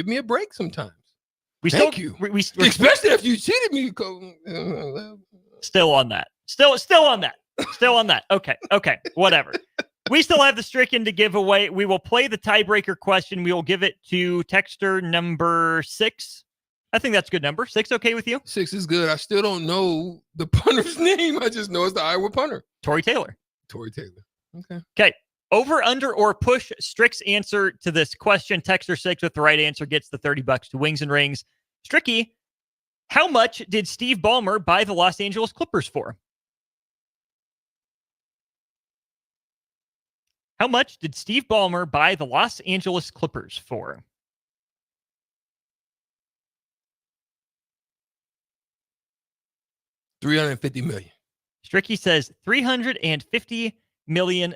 me a break sometimes. Thank you. Especially if you cheated me. Still on that. Still on that. Still on that. Okay. Whatever. We still have the Stricken to give away. We will play the tiebreaker question. We will give it to texter number 6. I think that's a good number. 6 okay with you? 6 is good. I still don't know the punter's name. I just know it's the Iowa punter. Tory Taylor. Okay. Over, under, or push Strick's answer to this question. Texter 6 with the right answer gets the $30 to Wings and Rings. Stricky, how much did Steve Ballmer buy the Los Angeles Clippers for? How much did Steve Ballmer buy the Los Angeles Clippers for? $350 million. Stricky says $350 million.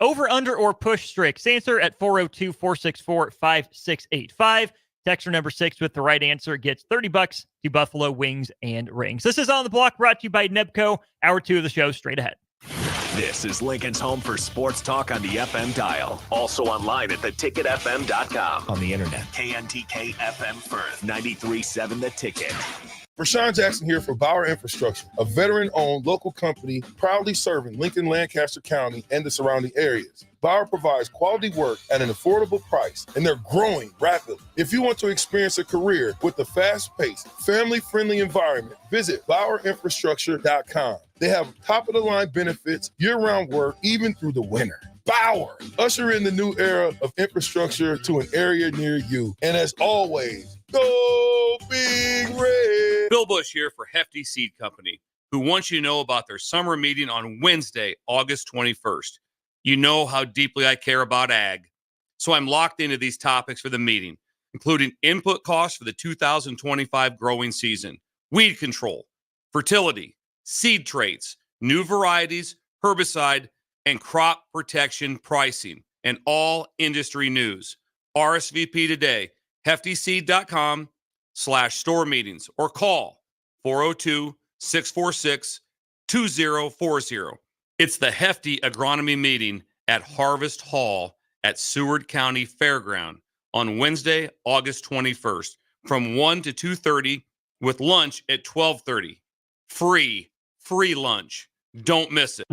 Over, under, or push Strick's answer at 402-464-5685. Texter number 6 with the right answer gets $30 to Buffalo Wings and Rings. This is On the Block, brought to you by Nebco. Hour 2 of the show straight ahead. This is Lincoln's home for sports talk on the FM dial. Also online at theticketfm.com. On the internet. KNTK FM Firth, 93.7 The Ticket. Rashawn Jackson here for Bauer Infrastructure, a veteran-owned local company proudly serving Lincoln, Lancaster County, and the surrounding areas. Bauer provides quality work at an affordable price, and they're growing rapidly. If you want to experience a career with a fast-paced, family-friendly environment, visit BauerInfrastructure.com. They have top-of-the-line benefits, year-round work, even through the winter. Bauer, usher in the new era of infrastructure to an area near you. And as always, go Big Red. Bill Bush here for Hefty Seed Company, who wants you to know about their summer meeting on Wednesday, August 21st. You know how deeply I care about ag, so I'm locked into these topics for the meeting, including input costs for the 2025 growing season, weed control, fertility, seed traits, new varieties, herbicide, and crop protection pricing, and all industry news. RSVP today, heftyseed.com/store meetings, or call 402-646-2040. It's the Hefty Agronomy Meeting at Harvest Hall at Seward County Fairground on Wednesday, August 21st from 1 to 2:30 with lunch at 12:30. Free lunch. Don't miss it.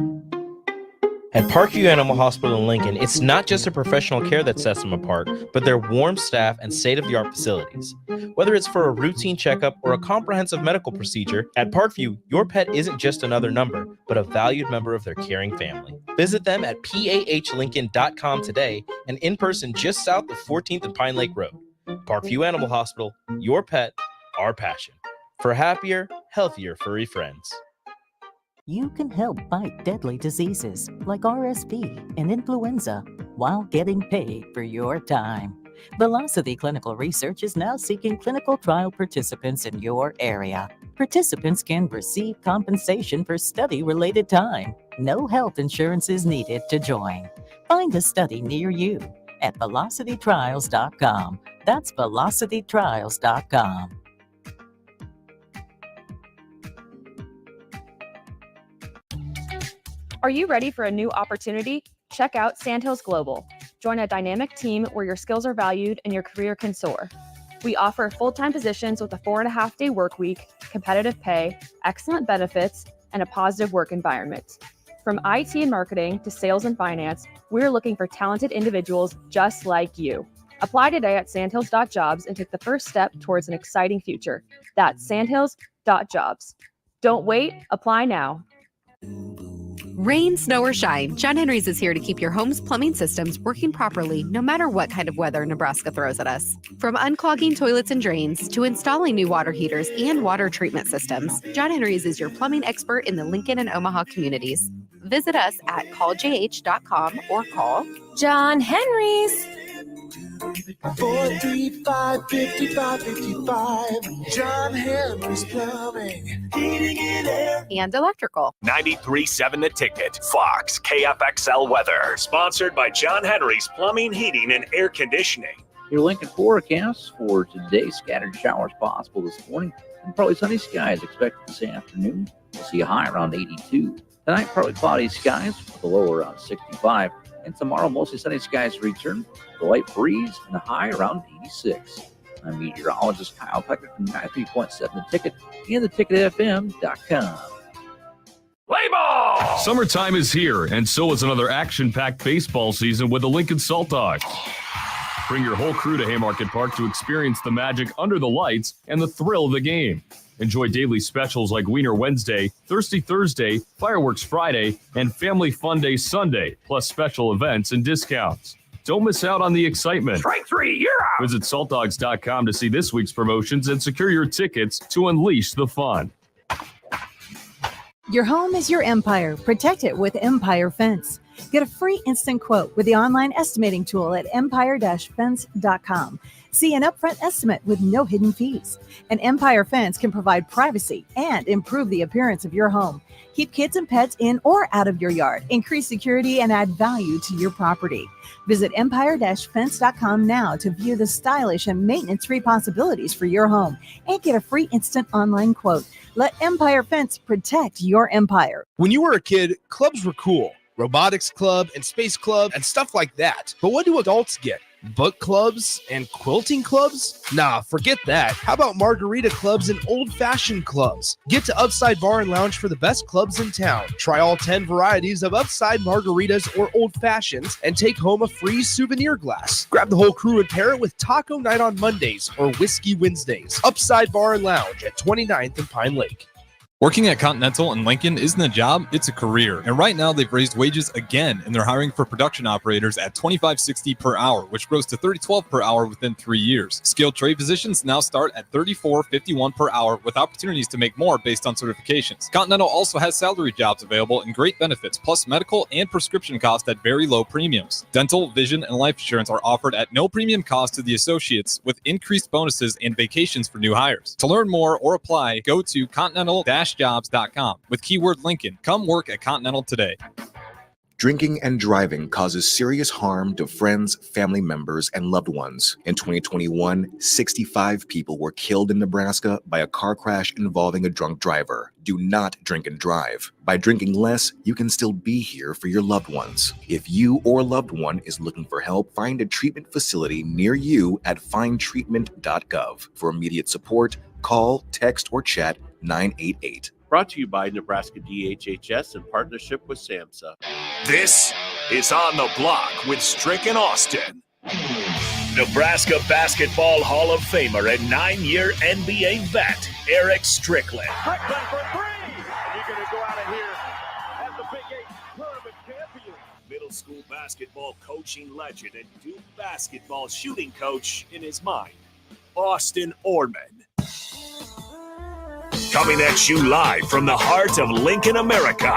At Parkview Animal Hospital in Lincoln, it's not just a professional care that sets them apart, but their warm staff and state-of-the-art facilities. Whether it's for a routine checkup or a comprehensive medical procedure, at Parkview, your pet isn't just another number, but a valued member of their caring family. Visit them at pahlincoln.com today and in person just south of 14th and Pine Lake Road. Parkview Animal Hospital, your pet, our passion. For happier, healthier furry friends. You can help fight deadly diseases like RSV and influenza while getting paid for your time. Velocity Clinical Research is now seeking clinical trial participants in your area. Participants can receive compensation for study-related time. No health insurance is needed to join. Find a study near you at velocitytrials.com. That's velocitytrials.com. Are you ready for a new opportunity? Check out Sandhills Global. Join a dynamic team where your skills are valued and your career can soar. We offer full-time positions with a 4.5-day work week, competitive pay, excellent benefits, and a positive work environment. From IT and marketing to sales and finance, we're looking for talented individuals just like you. Apply today at sandhills.jobs and take the first step towards an exciting future. That's sandhills.jobs. Don't wait, apply now. Rain, snow, or shine, John Henry's is here to keep your home's plumbing systems working properly no matter what kind of weather Nebraska throws at us. From unclogging toilets and drains to installing new water heaters and water treatment systems, John Henry's is your plumbing expert in the Lincoln and Omaha communities. Visit us at calljh.com or call John Henry's. 435-5555. John Henry's Plumbing, Heating and Air. And electrical. 93.7 The Ticket. Fox KFXL weather. Sponsored by John Henry's Plumbing, Heating, and Air Conditioning. Your Lincoln forecast for today: scattered showers possible this morning and partly sunny skies expected this afternoon. We'll see a high around 82. Tonight, partly cloudy skies with a low around 65. And tomorrow, mostly sunny skies return, the light breeze, and a high around 86. I'm meteorologist Kyle Pecker from 93.7 The Ticket and theticketfm.com. Play ball! Summertime is here, and so is another action-packed baseball season with the Lincoln Salt Dogs. Bring your whole crew to Haymarket Park to experience the magic under the lights and the thrill of the game. Enjoy daily specials like Wiener Wednesday, Thirsty Thursday, Fireworks Friday, and Family Fun Day Sunday, plus special events and discounts. Don't miss out on the excitement. Strike three, you're out. Visit saltdogs.com to see this week's promotions and secure your tickets to unleash the fun. Your home is your empire. Protect it with Empire Fence. Get a free instant quote with the online estimating tool at empire-fence.com. See an upfront estimate with no hidden fees. An Empire Fence can provide privacy and improve the appearance of your home. Keep kids and pets in or out of your yard, increase security, and add value to your property. Visit empire-fence.com now to view the stylish and maintenance-free possibilities for your home and get a free instant online quote. Let Empire Fence protect your empire. When you were a kid, clubs were cool. Robotics club and space club and stuff like that. But what do adults get? Book clubs and quilting clubs? Nah, forget that. How about margarita clubs and old-fashioned clubs? Get to Upside Bar and Lounge for the best clubs in town. Try all 10 varieties of Upside margaritas or old fashions and take home a free souvenir glass. Grab the whole crew and pair it with taco night on Mondays or whiskey Wednesdays. Upside Bar and Lounge at 29th and Pine Lake. Working at Continental in Lincoln isn't a job, it's a career. And right now they've raised wages again, and they're hiring for production operators at $25.60 per hour, which grows to $30.12 per hour within 3 years. Skilled trade positions now start at $34.51 per hour with opportunities to make more based on certifications. Continental also has salary jobs available and great benefits, plus medical and prescription costs at very low premiums. Dental, vision, and life insurance are offered at no premium cost to the associates with increased bonuses and vacations for new hires. To learn more or apply, go to continental-jobs.com with keyword Lincoln. Come work at Continental today. Drinking and driving causes serious harm to friends, family members, and loved ones. In 2021, 65 people were killed in Nebraska by a car crash involving a drunk driver. Do not drink and drive. By drinking less, you can still be here for your loved ones. If you or a loved one is looking for help, find a treatment facility near you at findtreatment.gov. For immediate support, call, text, or chat 988. Brought to you by Nebraska DHHS in partnership with SAMHSA. This is On the Block with Strick and Austin. Nebraska Basketball Hall of Famer and 9-year NBA vet, Eric Strickland. Strickland for three. You're going to go out of here as the Big 8 tournament champion. Middle school basketball coaching legend and Duke basketball shooting coach in his mind, Austin Orman. Coming at you live from the heart of Lincoln, America.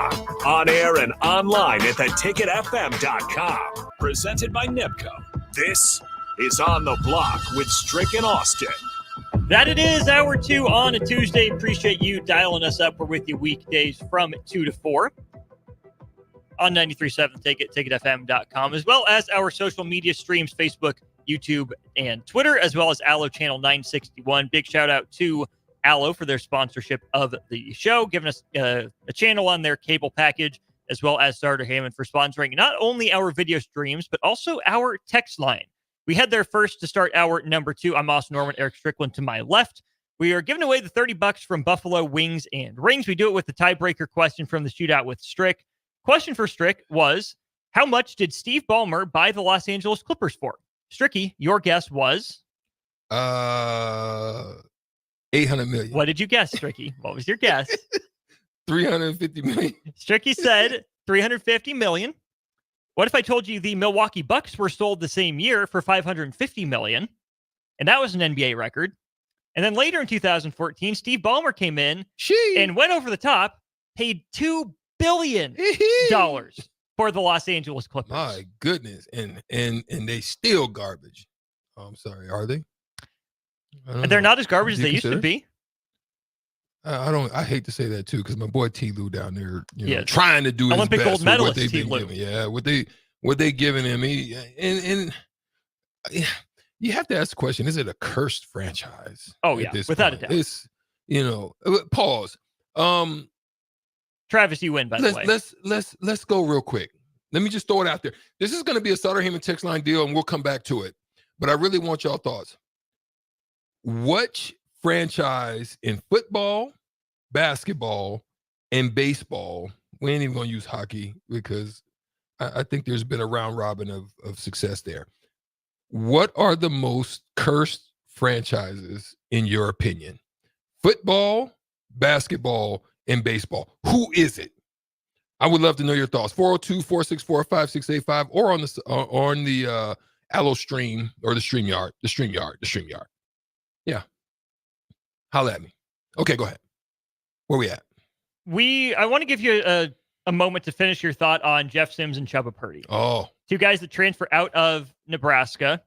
On air and online at theticketfm.com. Presented by NIPCO. This is On the Block with Strick and Austin. That it is, hour 2 on a Tuesday. Appreciate you dialing us up. We're with you weekdays from 2 to 4 on 93.7 Ticket, ticketfm.com, as well as our social media streams, Facebook, YouTube, and Twitter, as well as Allo Channel 961. Big shout out to Allo for their sponsorship of the show, giving us a channel on their cable package, as well as Starter Hammond for sponsoring not only our video streams, but also our text line. We head there first to start hour number 2. I'm Austin Norman, Eric Strickland to my left. We are giving away the $30 from Buffalo Wings and Rings. We do it with the tiebreaker question from the shootout with Strick. Question for Strick was, how much did Steve Ballmer buy the Los Angeles Clippers for? Stricky, your guess was? 800 million. What did you guess, Stricky? What was your guess? 350 million. Stricky said 350 million. What if I told you the Milwaukee Bucks were sold the same year for 550 million? And that was an NBA record. And then later in 2014, Steve Ballmer came in and went over the top, paid $2 billion for the Los Angeles Clippers. My goodness. And they still garbage. Oh, I'm sorry. Are they? And they're not as garbage as they used to be. I hate to say that too, because my boy T. Lou down there, trying to do Olympic his best gold medalist, with what they've been giving. Yeah, what they giving him. And you have to ask the question: is it a cursed franchise? Oh yeah, without a doubt. It's pause. Travis, you win by the way. Let's go real quick. Let me just throw it out there. This is going to be a Sutter Heyman text line deal, and we'll come back to it. But I really want y'all thoughts. What franchise in football, basketball, and baseball, we ain't even going to use hockey because I think there's been a round robin of success there. What are the most cursed franchises in your opinion? Football, basketball, and baseball. Who is it? I would love to know your thoughts. 402-464-5685 or on the Allo stream or the StreamYard. Yeah. Holla at me. Okay, go ahead. Where we at? I want to give you a moment to finish your thought on Jeff Sims and Chubba Purdy. Oh. Two guys that transfer out of Nebraska.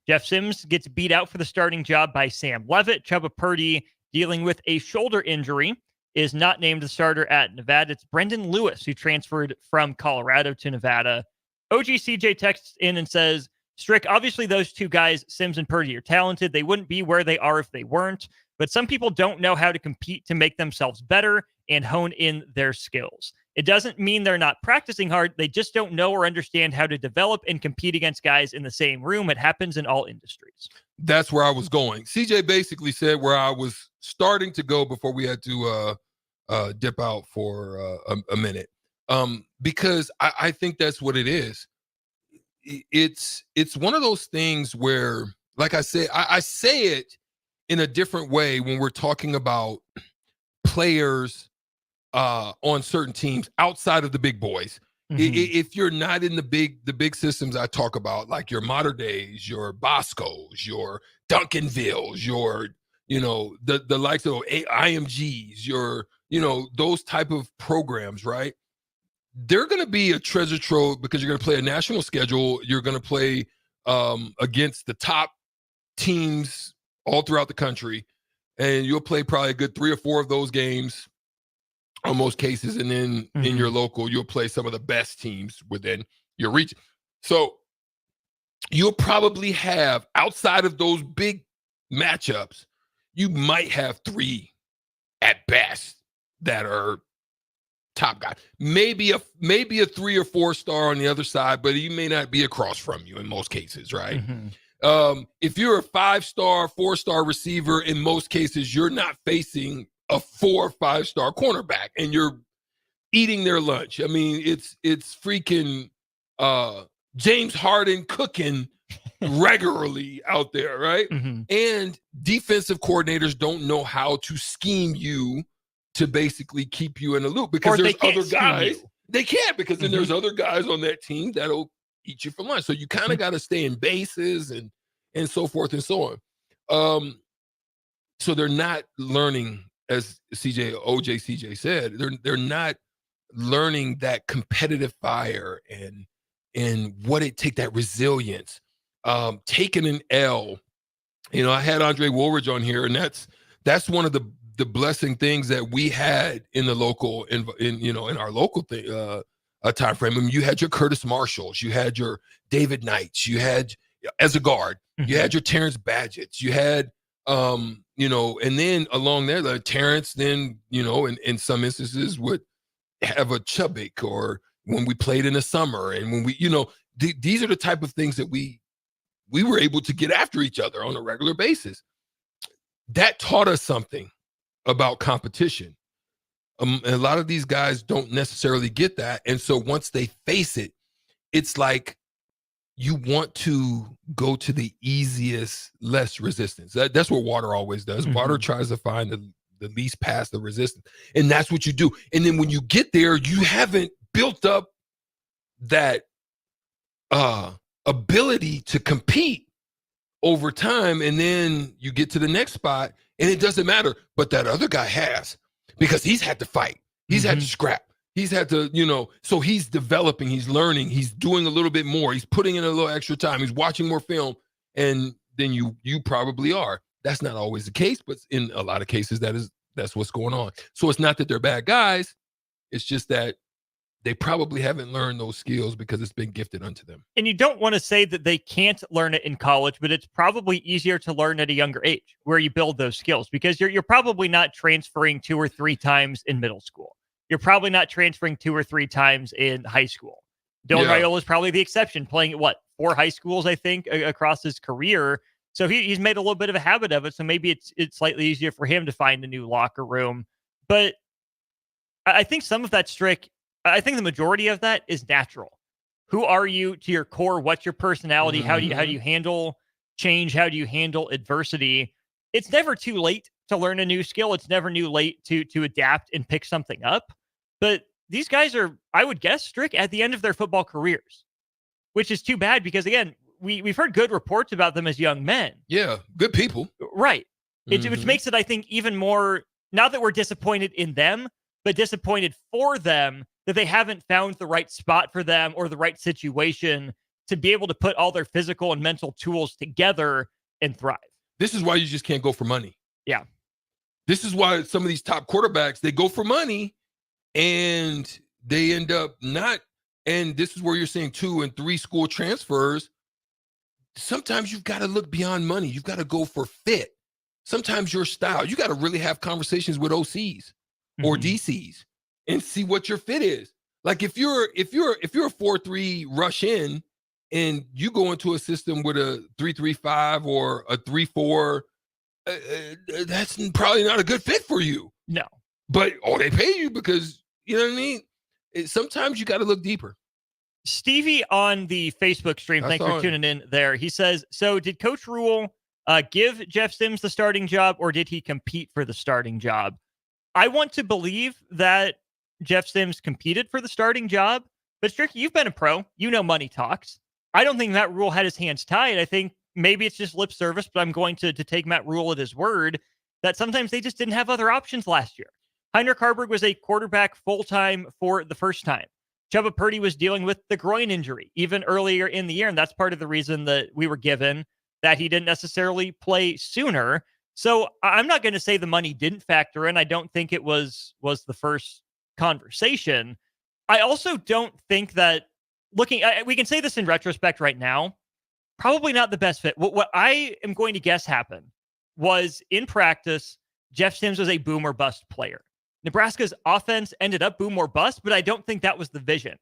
Jeff Sims gets beat out for the starting job by Sam Leavitt. Chubba Purdy, dealing with a shoulder injury, is not named the starter at Nevada. It's Brendan Lewis, who transferred from Colorado to Nevada. OGCJ texts in and says, Strick, obviously those two guys, Sims and Purdy, are talented. They wouldn't be where they are if they weren't. But some people don't know how to compete to make themselves better and hone in their skills. It doesn't mean they're not practicing hard. They just don't know or understand how to develop and compete against guys in the same room. It happens in all industries. That's where I was going. CJ basically said where I was starting to go before we had to dip out for a minute. Because I think that's what it is. It's one of those things where, like I said, I say it in a different way when we're talking about players on certain teams outside of the big boys. Mm-hmm. If you're not in the big systems I talk about, like your Mater Days, your Boscos, your Duncanvilles, your, the likes of IMGs, your, those type of programs, right? They're going to be a treasure trove because you're going to play a national schedule. You're going to play against the top teams all throughout the country, and you'll play probably a good 3 or 4 of those games on most cases. And then in your local, you'll play some of the best teams within your region. So you'll probably have, outside of those big matchups, you might have 3 at best that are top guy. Maybe a 3 or 4 star on the other side, but he may not be across from you in most cases, right? If you're a 5-star, 4-star receiver, in most cases, you're not facing a 4 or 5-star cornerback, and you're eating their lunch. I mean, it's freaking James Harden cooking regularly out there, right? And defensive coordinators don't know how to scheme you to basically keep you in a loop, because there's other guys. They can't, because then there's other guys on that team that'll eat you for lunch. So you kind of got to stay in bases and so forth and so on. So they're not learning, as CJ said, they're not learning that competitive fire and what it take, that resilience, taking an L. I had Andre Woolridge on here, and that's one of the blessing things that we had in the local, in our local thing, time frame. I mean, you had your Curtis Marshalls, you had your David Knights, you had, as a guard, you had your Terrence Badgetts, you had, and then along there, like Terrence, then, in some instances would have a Chubbuck, or when we played in the summer, and when we, these are the type of things that we were able to get after each other on a regular basis. That taught us something about competition. A lot of these guys don't necessarily get that. And so once they face it, it's like you want to go to the easiest, less resistance. That's what water always does. Water tries to find the least path of resistance. And that's what you do. And then when you get there, you haven't built up that ability to compete over time. And then you get to the next spot, and it doesn't matter. But that other guy has, because he's had to fight. He's had to scrap. He's had to, so he's developing, he's learning, he's doing a little bit more. He's putting in a little extra time. He's watching more film. And then you probably are. That's not always the case, but in a lot of cases, that's what's going on. So it's not that they're bad guys. It's just that they probably haven't learned those skills because it's been gifted unto them. And you don't want to say that they can't learn it in college, but it's probably easier to learn at a younger age where you build those skills, because you're probably not transferring 2 or 3 times in middle school. You're probably not transferring 2 or 3 times in high school. Dylan Raiola is probably the exception, playing at 4 high schools, I think, across his career. So he's made a little bit of a habit of it. So maybe it's slightly easier for him to find a new locker room. But I think some of that, Strick, I think the majority of that is natural. Who are you to your core? What's your personality? How do you handle change? How do you handle adversity? It's never too late to learn a new skill. It's never too late to adapt and pick something up. But these guys are, I would guess, Strick, at the end of their football careers, which is too bad, because again, we've heard good reports about them as young men. Yeah, good people. Right. Which makes it, I think, even more, not that we're disappointed in them, but disappointed for them that they haven't found the right spot for them or the right situation to be able to put all their physical and mental tools together and thrive. This is why you just can't go for money. Yeah. This is why some of these top quarterbacks, they go for money and they end up not. And this is where you're seeing 2 and 3 school transfers. Sometimes you've got to look beyond money. You've got to go for fit. Sometimes your style, you got to really have conversations with OCs or DCs and see what your fit is. Like if you're a 4-3 rush in and you go into a system with a 3-3-5 or a 3-4, that's probably not a good fit for you. No. But they pay you because, you know what I mean? Sometimes you got to look deeper. Stevie on the Facebook stream, thanks for tuning in there. He says, so did Coach Rule give Jeff Sims the starting job, or did he compete for the starting job? I want to believe that Jeff Sims competed for the starting job, but Strick, you've been a pro. You know money talks. I don't think Matt Rule had his hands tied. I think maybe it's just lip service, but I'm going to take Matt Rule at his word that sometimes they just didn't have other options last year. Heinrich Harburg was a quarterback full-time for the first time. Chubba Purdy was dealing with the groin injury even earlier in the year, and that's part of the reason that we were given that he didn't necessarily play sooner. So I'm not going to say the money didn't factor in. I don't think it was the first conversation. I also don't think that we can say this in retrospect right now, probably not the best fit. What I am going to guess happened was in practice, Jeff Sims was a boom or bust player. Nebraska's offense ended up boom or bust, but I don't think that was the vision.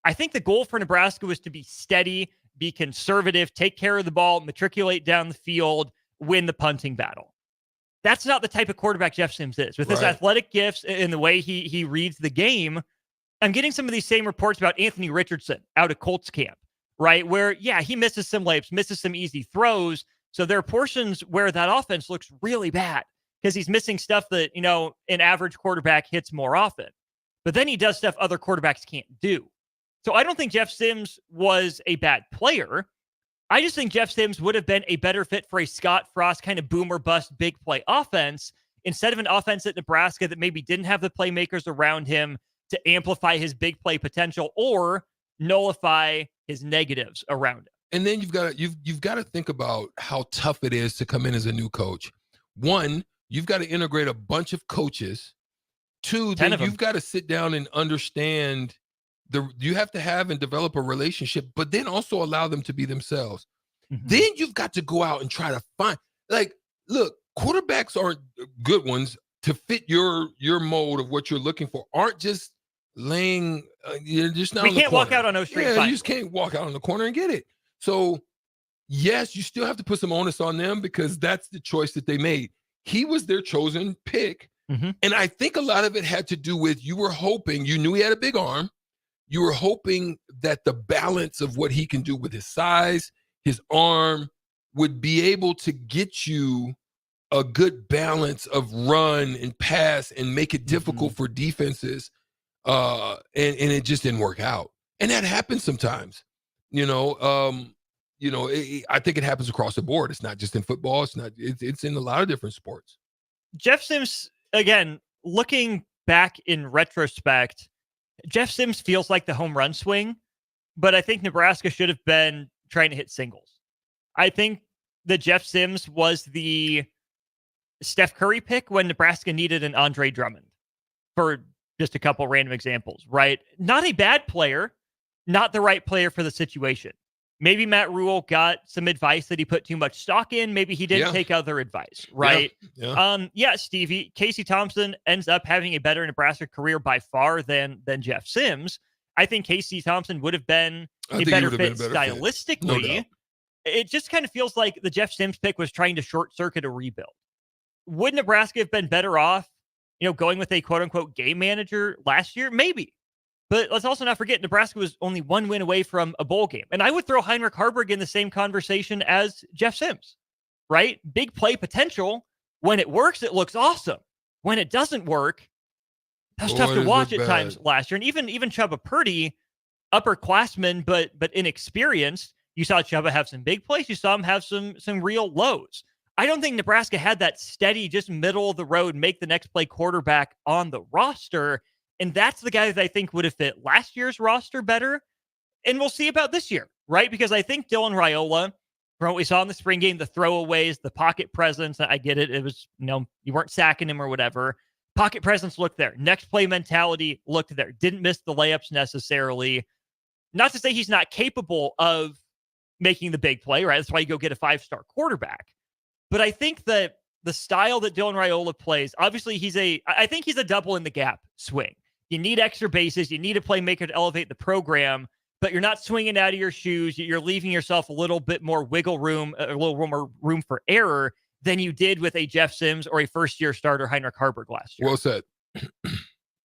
I think the goal for Nebraska was to be steady, be conservative, take care of the ball, matriculate down the field, win the punting battle. That's not the type of quarterback Jeff Sims is. With his athletic gifts and the way he reads the game, I'm getting some of these same reports about Anthony Richardson out of Colts camp, right? Where, yeah, he misses some layups, misses some easy throws. So there are portions where that offense looks really bad, because he's missing stuff that, an average quarterback hits more often. But then he does stuff other quarterbacks can't do. So I don't think Jeff Sims was a bad player. I just think Jeff Sims would have been a better fit for a Scott Frost kind of boom or bust big play offense instead of an offense at Nebraska that maybe didn't have the playmakers around him to amplify his big play potential or nullify his negatives around him. And then you've got to think about how tough it is to come in as a new coach. One, you've got to integrate a bunch of coaches. Two, then you've got to sit down and understand you have to have and develop a relationship, but then also allow them to be themselves. Mm-hmm. Then you've got to go out and try to find, look, quarterbacks aren't good ones to fit your mode of what you're looking for. Aren't just laying, just not. We can't walk out on O Street. Yeah, you just can't walk out on the corner and get it. So yes, you still have to put some onus on them because that's the choice that they made. He was their chosen pick. Mm-hmm. And I think a lot of it had to do with you were hoping, you knew he had a big arm. You were hoping that the balance of what he can do with his size, his arm, would be able to get you a good balance of run and pass and make it difficult for defenses. And it just didn't work out. And that happens sometimes. I think it happens across the board. It's not just in football. It's in a lot of different sports. Jeff Sims, again, looking back in retrospect, Jeff Sims feels like the home run swing, but I think Nebraska should have been trying to hit singles. I think that Jeff Sims was the Steph Curry pick when Nebraska needed an Andre Drummond, for just a couple random examples, right? Not a bad player, not the right player for the situation. Maybe Matt Rule got some advice that he put too much stock in. Maybe he didn't take other advice, right? Yeah. Stevie, Casey Thompson ends up having a better Nebraska career by far than Jeff Sims. I think Casey Thompson would have been a better fit stylistically. No, it just kind of feels like the Jeff Sims pick was trying to short circuit a rebuild. Would Nebraska have been better off, going with a quote unquote game manager last year? Maybe. But let's also not forget, Nebraska was only one win away from a bowl game. And I would throw Heinrich Harburg in the same conversation as Jeff Sims, right? Big play potential. When it works, it looks awesome. When it doesn't work, that's tough to watch at times last year. And even Chubba Purdy, upperclassman, but inexperienced. You saw Chubba have some big plays. You saw him have some real lows. I don't think Nebraska had that steady, just middle of the road, make the next play quarterback on the roster. And that's the guy that I think would have fit last year's roster better. And we'll see about this year, right? Because I think Dylan Raiola, from what we saw in the spring game, the throwaways, the pocket presence, I get it. It was, you weren't sacking him or whatever. Pocket presence looked there. Next play mentality looked there. Didn't miss the layups necessarily. Not to say he's not capable of making the big play, right? That's why you go get a 5-star quarterback. But I think that the style that Dylan Raiola plays, obviously I think he's a double in the gap swing. You need extra bases. You need a playmaker to elevate the program, but you're not swinging out of your shoes. You're leaving yourself a little bit more wiggle room, a little more room for error than you did with a Jeff Sims or a first-year starter Heinrich Harburg last year. Well said.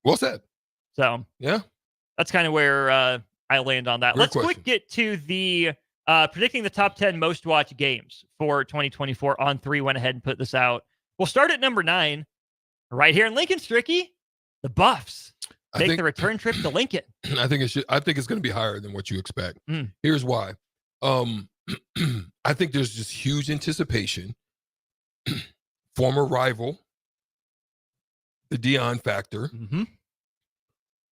Well said. So yeah, that's kind of where I land on that. Great Let's question. quick get to the predicting the top 10 most watched games for 2024 on 3. Went ahead and put this out. We'll start at number 9, right here in Lincoln. Stricky, the Buffs make the return trip to Lincoln. I think it's going to be higher than what you expect. Here's why. I think there's just huge anticipation. Former rival, the Dion factor.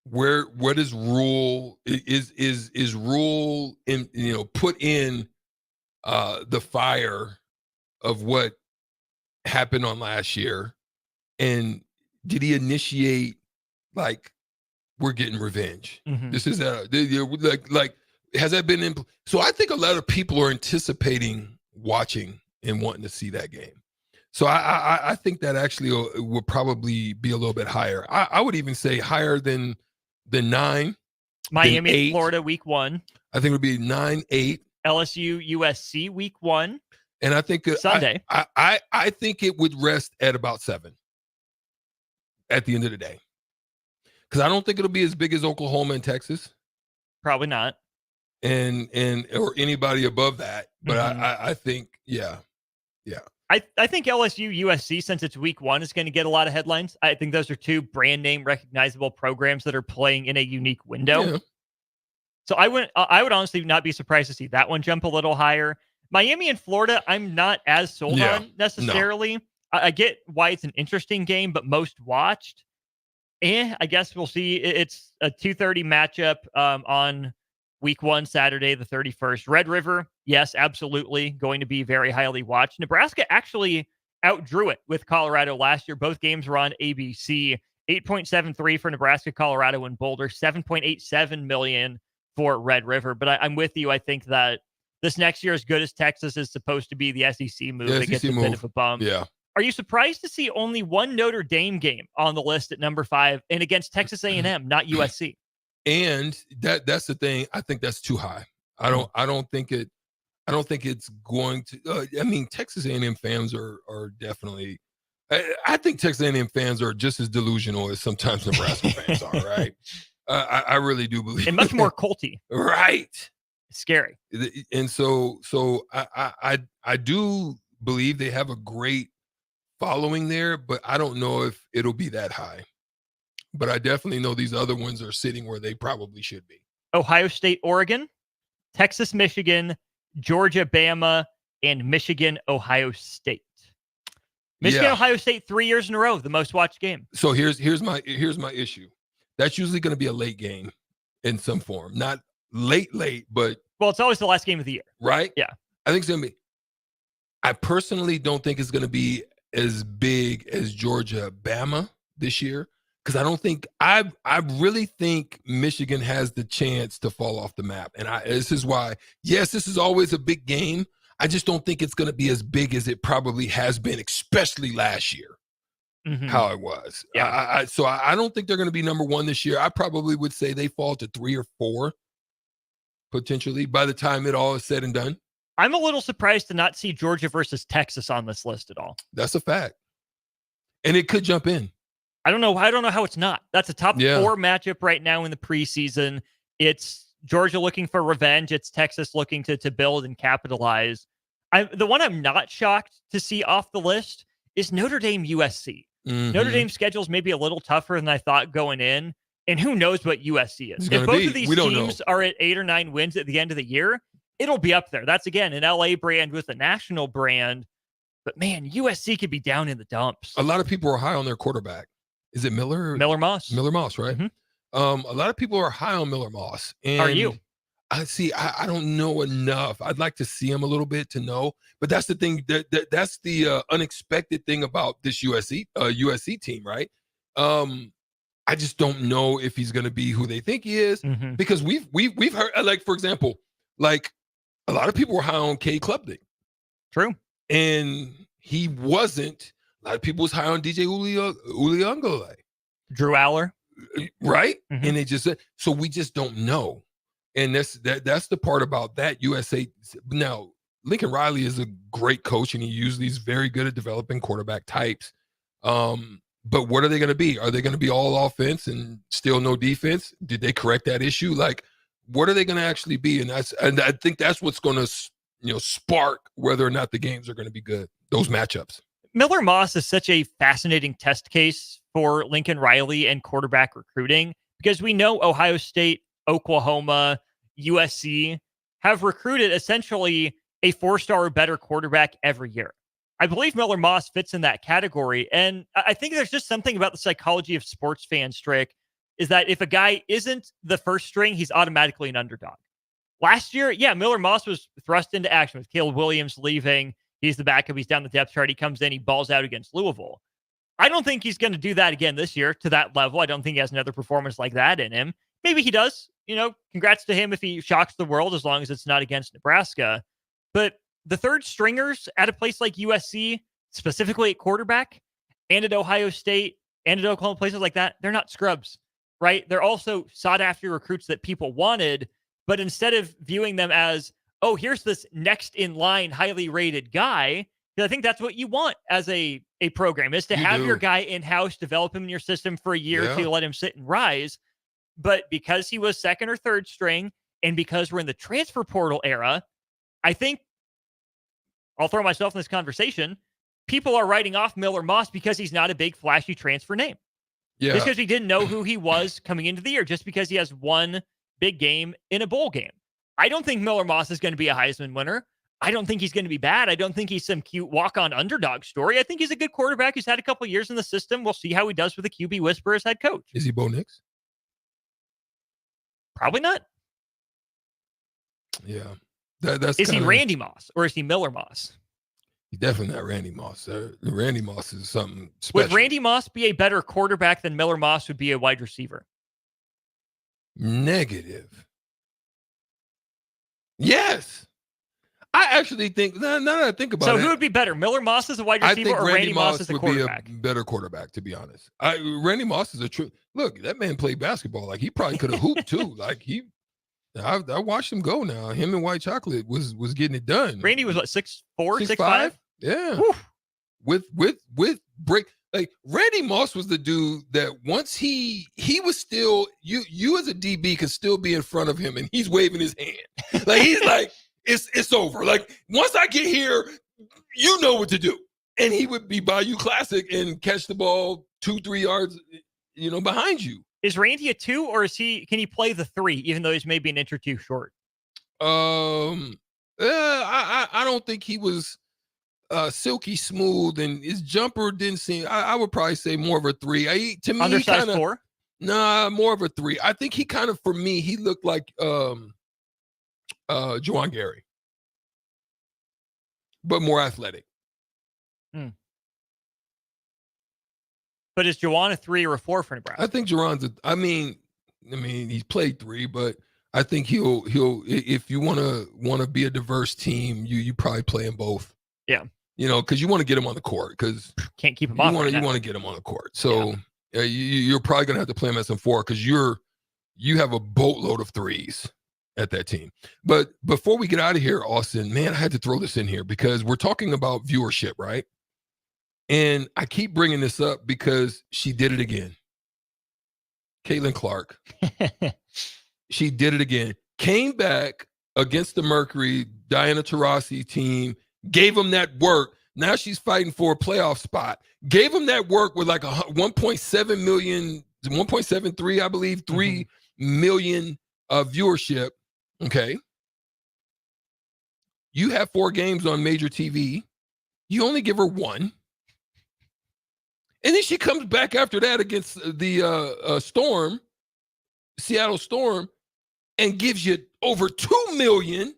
What is Rule is Rule in put in the fire of what happened on last year, and did he initiate like we're getting revenge? This is like has that been so I think a lot of people are anticipating watching and wanting to see that game. So I think that actually will probably be a little bit higher. I would even say higher than 9. Miami, Florida, week 1. I think it would be 9, 8. LSU, USC, week 1. And I think Sunday. I think it would rest at about 7 at the end of the day. Because I don't think it'll be as big as Oklahoma and Texas. Probably not. And or anybody above that. But I think, yeah. I think LSU, USC, since it's week 1, is going to get a lot of headlines. I think those are 2 brand name recognizable programs that are playing in a unique window. Yeah. So I would honestly not be surprised to see that one jump a little higher. Miami and Florida, I'm not as sold on necessarily. No. I get why it's an interesting game, but most watched. I guess we'll see. It's a 2:30 matchup on week 1, Saturday, the 31st. Red River, yes, absolutely going to be very highly watched. Nebraska actually outdrew it with Colorado last year. Both games were on ABC. 8.73 for Nebraska, Colorado, and Boulder. 7.87 million for Red River. But I'm with you. I think that this next year, as good as Texas is supposed to be, the SEC move, it gets a bit of a bump. Yeah. Are you surprised to see only one Notre Dame game on the list at number 5 and against Texas A&M, not USC? And that's the thing. I think that's too high. I don't think it's going to. Texas A&M fans are definitely. I think Texas A&M fans are just as delusional as sometimes Nebraska fans are. Right. I really do believe. And much more culty. Right. Scary. And so I do believe they have a great following there, but I don't know if it'll be that high. But I definitely know these other ones are sitting where they probably should be. Ohio State, Oregon, Texas, Michigan, Georgia, Bama, and Michigan, Ohio State. Michigan, Ohio State, 3 years in a row, the most watched game. So here's my issue. That's usually going to be a late game in some form. Not late, but well, it's always the last game of the year. Right? Yeah. I think it's going to be. I personally don't think it's going to be as big as Georgia, Bama this year. Because I don't think I really think Michigan has the chance to fall off the map. And this is why, yes, this is always a big game. I just don't think it's going to be as big as it probably has been, especially last year, how it was. Yeah. So I don't think they're going to be number 1 this year. I probably would say they fall to 3 or 4, potentially, by the time it all is said and done. I'm a little surprised to not see Georgia versus Texas on this list at all. That's a fact. And it could jump in. I don't know how it's not. That's a top 4 matchup right now in the preseason. It's Georgia looking for revenge. It's Texas looking to build and capitalize. The one I'm not shocked to see off the list is Notre Dame USC. Notre Dame's schedule is maybe a little tougher than I thought going in. And who knows what USC is. If both of these teams are at 8 or 9 wins at the end of the year, it'll be up there. That's, again, an LA brand with a national brand. But, man, USC could be down in the dumps. A lot of people are high on their quarterback. Is it Miller? Miller Moss. Miller Moss, right? Mm-hmm. A lot of people are high on Miller Moss. And Are you? I don't know enough. I'd like to see him a little bit to know, but that's the thing that's the unexpected thing about this USC team, right? I just don't know if he's going to be who they think he is because we've heard, like, for example, like a lot of people were high on Cade Klubnik. True. And he wasn't. A lot of people was high on DJ Uliangale. Drew Aller. Right? And they just said, so we just don't know. And that's the part about that USA. Now, Lincoln Riley is a great coach, and he usually is very good at developing quarterback types. But what are they going to be? Are they going to be all offense and still no defense? Did they correct that issue? Like, what are they going to actually be? And I think that's what's going to spark whether or not the games are going to be good. Those matchups. Miller Moss is such a fascinating test case for Lincoln Riley and quarterback recruiting because we know Ohio State, Oklahoma, USC have recruited essentially a 4-star or better quarterback every year. I believe Miller Moss fits in that category. And I think there's just something about the psychology of sports fans, Strick, is that if a guy isn't the first string, he's automatically an underdog. Last year, Miller Moss was thrust into action with Caleb Williams leaving. He's the backup. He's down the depth chart. He comes in, he balls out against Louisville. I don't think he's going to do that again this year to that level. I don't think he has another performance like that in him. Maybe he does. Congrats to him if he shocks the world, as long as it's not against Nebraska. But the third stringers at a place like USC, specifically at quarterback, and at Ohio State, and at Oklahoma, places like that, they're not scrubs, right? They're also sought-after recruits that people wanted, but instead of viewing them as, oh, here's this next-in-line, highly rated guy, because I think that's what you want as a program, is to have your guy in-house, develop him in your system for a year to let him sit and rise. But because he was second or third string, and because we're in the transfer portal era, I think I'll throw myself in this conversation. People are writing off Miller Moss because he's not a big, flashy transfer name. Yeah. Just because we didn't know who he was coming into the year, just because he has one big game in a bowl game. I don't think Miller Moss is going to be a Heisman winner. I don't think he's going to be bad. I don't think he's some cute walk-on underdog story. I think he's a good quarterback who's had a couple years in the system. We'll see how he does with the QB whisperer as head coach. Is he Bo Nix? Probably not. Yeah. That's is he Randy Moss or is he Miller Moss? He's definitely not Randy Moss. Randy Moss is something special. Would Randy Moss be a better quarterback than Miller Moss would be a wide receiver? Negative. Yes. I actually think, now that I think about it. So who would be better, Miller Moss as a wide receiver or Randy Moss as a quarterback? Be a better quarterback, to be honest. Randy Moss is a true, look, that man played basketball. Like, he probably could have hooped too. Like, I watched him go now. Him and White Chocolate was getting it done. Randy was what, 6'4", 6'5"? Yeah. Whew. With break. Like, Randy Moss was the dude that once he was still, you as a DB could still be in front of him and he's waving his hand. Like, he's like, it's over. Like, once I get here, you know what to do. And he would be Bayou Classic and catch the ball 2-3 yards, behind you. Is Randy a 2 or can he play the 3, even though he's maybe an inch or two short? I don't think he was silky smooth, and his jumper didn't seem. I would probably say more of a 3. To me, undersized 4. Nah, more of a 3. I think he kind of, for me, he looked like Juwan Gary, but more athletic. But is Juwan a 3 or a 4 for Nebraska? I think Juwan's I mean, he's played 3, but I think he'll if you want to be a diverse team, you probably play them both. Yeah. Because you want to get him on the court, because can't keep him off. You want to get him on the court. So you're probably gonna have to play him at some 4 because you have a boatload of 3s at that team. But before we get out of here, Austin, man, I had to throw this in here because we're talking about viewership, right? And I keep bringing this up because she did it again. Caitlin Clark. She did it again. Came back against the Mercury, Diana Taurasi team, gave them that work. Now she's fighting for a playoff spot. Gave them that work with like 1.7 million, 1.73, I believe, 3 million viewership. Okay. You have 4 games on major TV. You only give her 1. And then she comes back after that against the Storm, Seattle Storm, and gives you over 2 million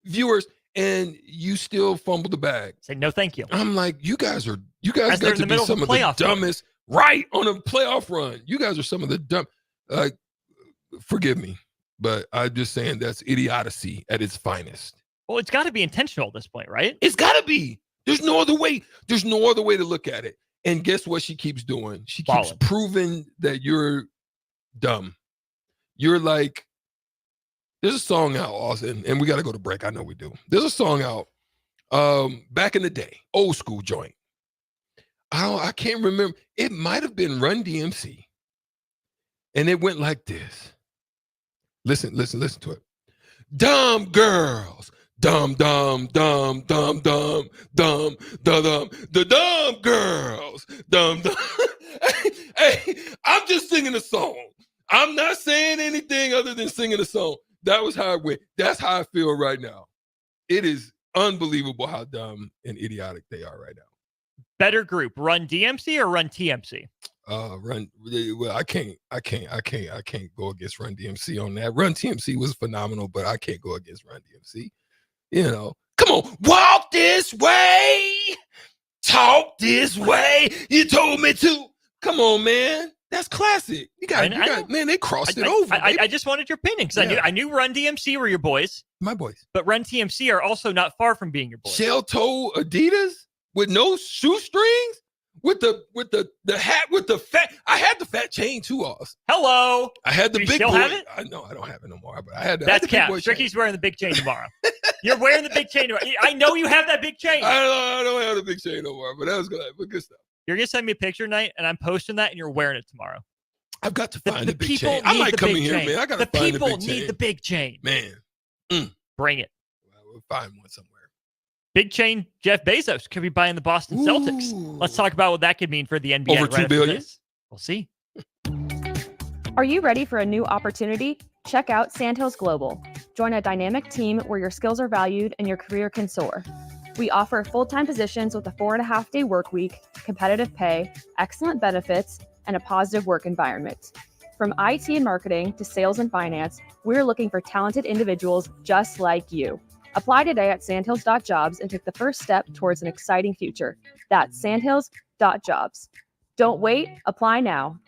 viewers, and you still fumble the bag. Say no, thank you. I'm like, you guys got to be some of the dumbest, right, on a playoff run. You guys are some of the dumb. Forgive me, but I'm just saying that's idiocy at its finest. Well, it's got to be intentional at this point, right? It's got to be. There's no other way. There's no other way to look at it. And guess what she keeps doing? She keeps proving that you're dumb. You're like, there's a song out, Austin, and we got to go to break. I know we do. There's a song out back in the day, old school joint. I can't remember. It might have been Run DMC. And it went like this. Listen to it. Dumb girls. Dumb, dumb, dumb, dumb, dumb, dumb, dumb, dumb, the dumb girls. Dumb, dumb. Hey, I'm just singing a song. I'm not saying anything other than singing a song. That was how it went. That's how I feel right now. It is unbelievable how dumb and idiotic they are right now. Better group, Run DMC or Run TMC? Well, I can't go against Run DMC on that. Run TMC was phenomenal, but I can't go against Run DMC. You know, come on, walk this way, talk this way. You told me to. Come on, man. That's classic. You got, man, they crossed it over. I just wanted your opinion because I knew Run DMC were your boys. My boys. But Run TMC are also not far from being your boys. Shell-toe Adidas with no shoestrings? With the hat with the fat, I had the fat chain too, Oz. Hello. I had the you big still boy. Have it? I know I don't have it no more, but I had. That's cap. Stricky's wearing the big chain tomorrow. You're wearing the big chain tomorrow. I know you have that big chain. I don't have the big chain no more, but that was good. But good stuff. You're gonna send me a picture tonight, and I'm posting that, and you're wearing it tomorrow. I've got to find the big chain. I might come in here, man. I gotta find the big chain. The people need the big chain, man. Bring it. Well, we'll find one somewhere. Big chain Jeff Bezos could be buying the Boston Celtics. Let's talk about what that could mean for the NBA. Over $2 billion? We'll see. Are you ready for a new opportunity? Check out Sandhills Global. Join a dynamic team where your skills are valued and your career can soar. We offer full-time positions with a 4.5-day work week, competitive pay, excellent benefits, and a positive work environment. From IT and marketing to sales and finance, we're looking for talented individuals just like you. Apply today at sandhills.jobs and take the first step towards an exciting future. That's sandhills.jobs. Don't wait, apply now.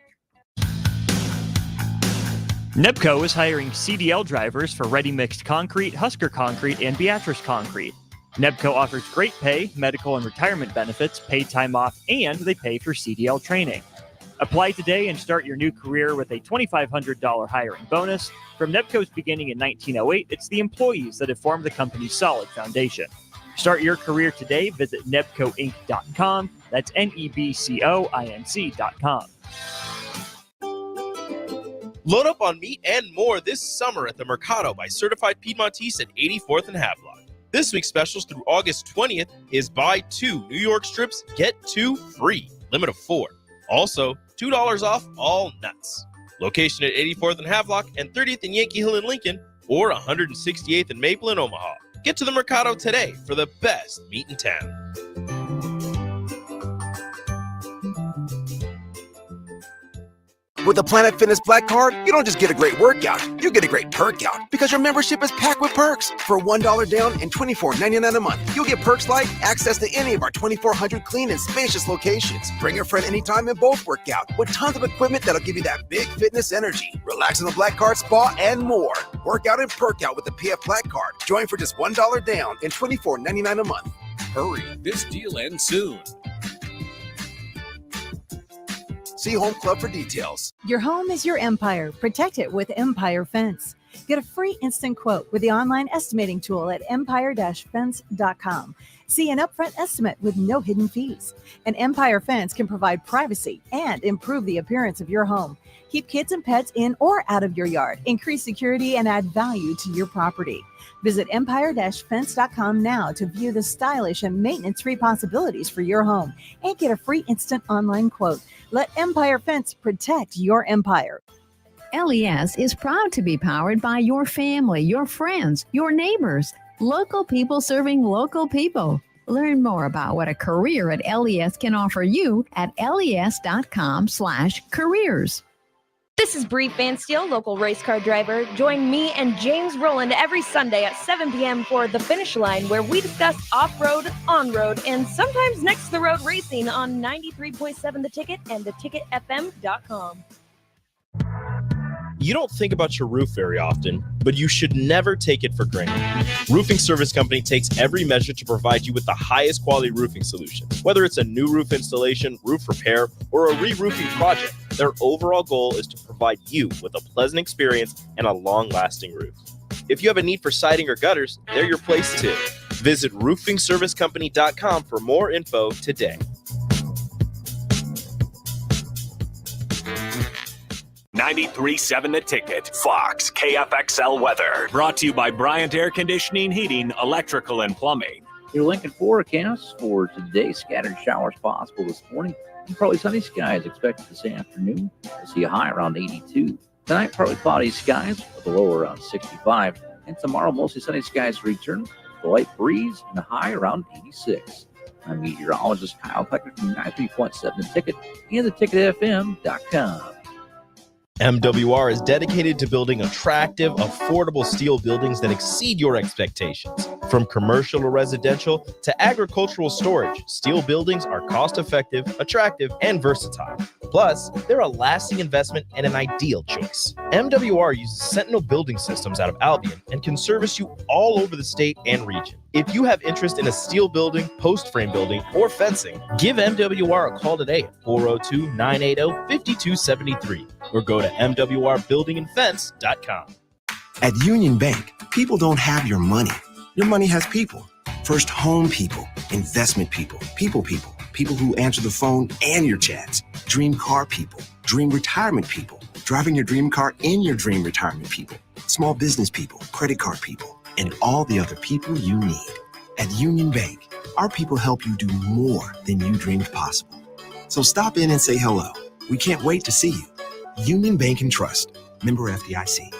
Nebco is hiring CDL drivers for Ready Mixed Concrete, Husker Concrete, and Beatrice Concrete. Nebco offers great pay, medical and retirement benefits, paid time off, and they pay for CDL training. Apply today and start your new career with a $2,500 hiring bonus. From Nebco's beginning in 1908, it's the employees that have formed the company's solid foundation. Start your career today. Visit nebcoinc.com. That's NEBCOINC.com. Load up on meat and more this summer at the Mercado by Certified Piedmontese at 84th and Havelock. This week's specials through August 20th is buy 2 New York strips, get 2 free. Limit of 4. Also, $2 off all nuts. Location at 84th and Havelock and 30th and Yankee Hill in Lincoln, or 168th and Maple in Omaha. Get to the Mercado today for the best meat in town. With the Planet Fitness Black Card, you don't just get a great workout, you get a great perk out because your membership is packed with perks. For $1 down and $24.99 a month, you'll get perks like access to any of our 2,400 clean and spacious locations. Bring a friend anytime and both work out with tons of equipment that'll give you that big fitness energy. Relax in the Black Card spa and more. Work out and perk out with the PF Black Card. Join for just $1 down and $24.99 a month. Hurry. This deal ends soon. See Home Club for details. Your home is your empire. Protect it with Empire Fence. Get a free instant quote with the online estimating tool at empire-fence.com. See an upfront estimate with no hidden fees. An Empire Fence can provide privacy and improve the appearance of your home. Keep kids and pets in or out of your yard. Increase security and add value to your property. Visit empire-fence.com now to view the stylish and maintenance-free possibilities for your home and get a free instant online quote. Let Empire Fence protect your empire. LES is proud to be powered by your family, your friends, your neighbors, local people serving local people. Learn more about what a career at LES can offer you at les.com/careers. This is Bree Fansteel, local race car driver. Join me and James Rowland every Sunday at 7 p.m. for The Finish Line, where we discuss off-road, on-road, and sometimes next-to-the-road racing on 93.7 The Ticket and theticketfm.com. You don't think about your roof very often, but you should never take it for granted. Roofing Service Company takes every measure to provide you with the highest quality roofing solution. Whether it's a new roof installation, roof repair, or a re-roofing project, their overall goal is to provide you with a pleasant experience and a long-lasting roof. If you have a need for siding or gutters, they're your place too. Visit roofingservicecompany.com for more info today. 93.7 The Ticket, Fox, KFXL weather. Brought to you by Bryant Air Conditioning, Heating, Electrical, and Plumbing. Your Lincoln forecast for today: scattered showers possible this morning, and partly sunny skies expected this afternoon. We'll see a high around 82. Tonight, partly cloudy skies with a low around 65. And tomorrow, mostly sunny skies return, with a light breeze and a high around 86. I'm meteorologist Kyle Pecker from 93.7 The Ticket and theticketfm.com. MWR is dedicated to building attractive, affordable steel buildings that exceed your expectations. From commercial or residential to agricultural storage, steel buildings are cost-effective, attractive, and versatile. Plus, they're a lasting investment and an ideal choice. MWR uses Sentinel Building Systems out of Albion and can service you all over the state and region. If you have interest in a steel building, post frame building, or fencing, give MWR a call today at 402-980-5273 or go to mwrbuildingandfence.com. At Union Bank, people don't have your money. Your money has people. First home people, investment people, people who answer the phone and your chats, dream car people, dream retirement people, driving your dream car in your dream retirement people, small business people, credit card people, and all the other people you need. At Union Bank, our people help you do more than you dreamed possible. So stop in and say hello. We can't wait to see you. Union Bank and Trust. Member FDIC.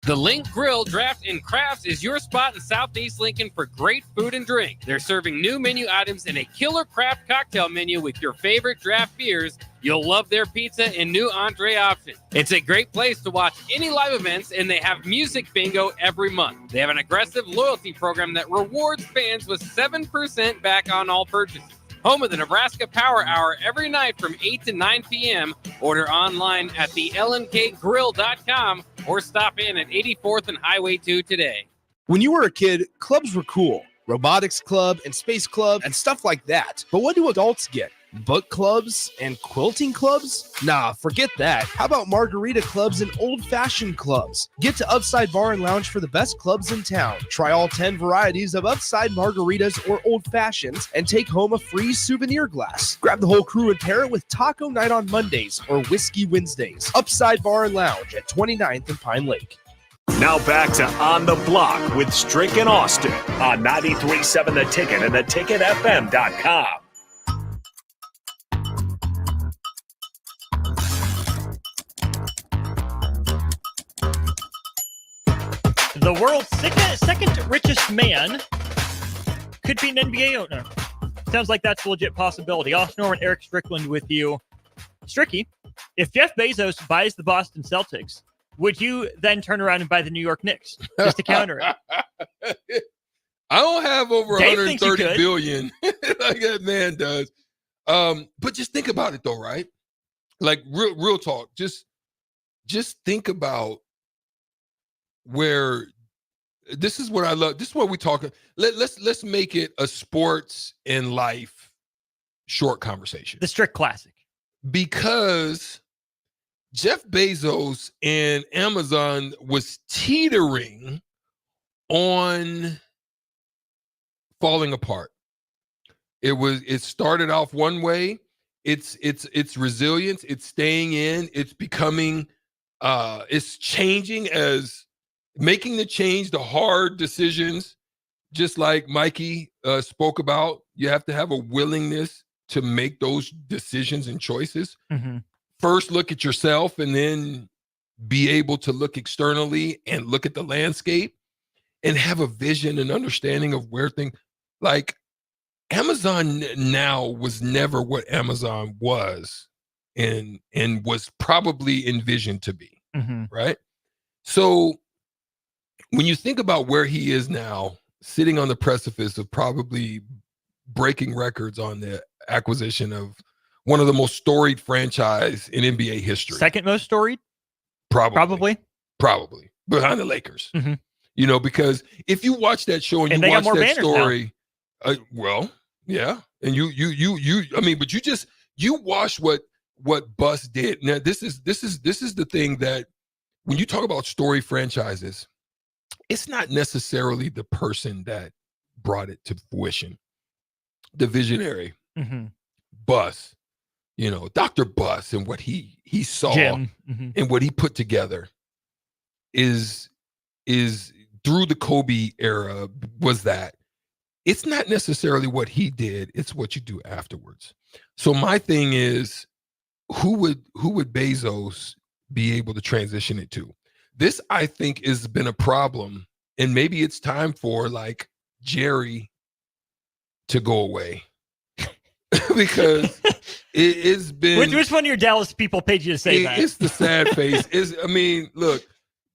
The Link Grill, Draft, and Crafts is your spot in Southeast Lincoln for great food and drink. They're serving new menu items and a killer craft cocktail menu with your favorite draft beers. You'll love their pizza and new entree options. It's a great place to watch any live events, and they have music bingo every month. They have an aggressive loyalty program that rewards fans with 7% back on all purchases. Home of the Nebraska Power Hour every night from 8 to 9 p.m. Order online at thelnkgrill.com or stop in at 84th and Highway 2 today. When you were a kid, clubs were cool. Robotics club and space club and stuff like that. But what do adults get? Book clubs and quilting clubs? Nah, forget that. How about margarita clubs and old-fashioned clubs? Get to Upside Bar and Lounge for the best clubs in town. Try all 10 varieties of Upside margaritas or old-fashions and take home a free souvenir glass. Grab the whole crew and pair it with taco night on Mondays or whiskey Wednesdays. Upside Bar and Lounge at 29th and Pine Lake. Now back to On the Block with Strick and Austin on 93.7 The Ticket and theticketfm.com. The world's second richest man could be an NBA owner. Sounds like that's a legit possibility. Austin Norman, Eric Strickland with you. Stricky, if Jeff Bezos buys the Boston Celtics, would you then turn around and buy the New York Knicks just to counter it? I don't have over Dave 130 billion like that man does. But just think about it though, right? Like real talk. Just think about where this is what I love. This is what we talk. Let's make it a sports and life short conversation. The Strict Classic. Because Jeff Bezos and Amazon was teetering on falling apart. It started off one way. It's resilience. It's staying in. It's becoming. It's changing as making the change, the hard decisions. Just like Mikey spoke about, you have to have a willingness to make those decisions and choices. Mm-hmm. First, look at yourself, and then be able to look externally and look at the landscape and have a vision and understanding of where things like Amazon now was never what Amazon was and was probably envisioned to be, right? So when you think about where he is now, sitting on the precipice of probably breaking records on the acquisition of one of the most storied franchise in NBA history. Second most storied? Probably behind the Lakers. You know, because if you watch that show and you watch that story, well, yeah. And you I mean, but you watch what Bus did. Now this is the thing that when you talk about story franchises, it's not necessarily the person that brought it to fruition. The visionary, Bus, you know, Dr. Bus, and what he saw and what he put together is through the Kobe era was that it's not necessarily what he did, it's what you do afterwards. So my thing is, who would Bezos be able to transition it to? This, I think, has been a problem, and maybe it's time for like Jerry to go away because it's been. Which one of your Dallas people paid you to say that? It's the sad face. I mean, look,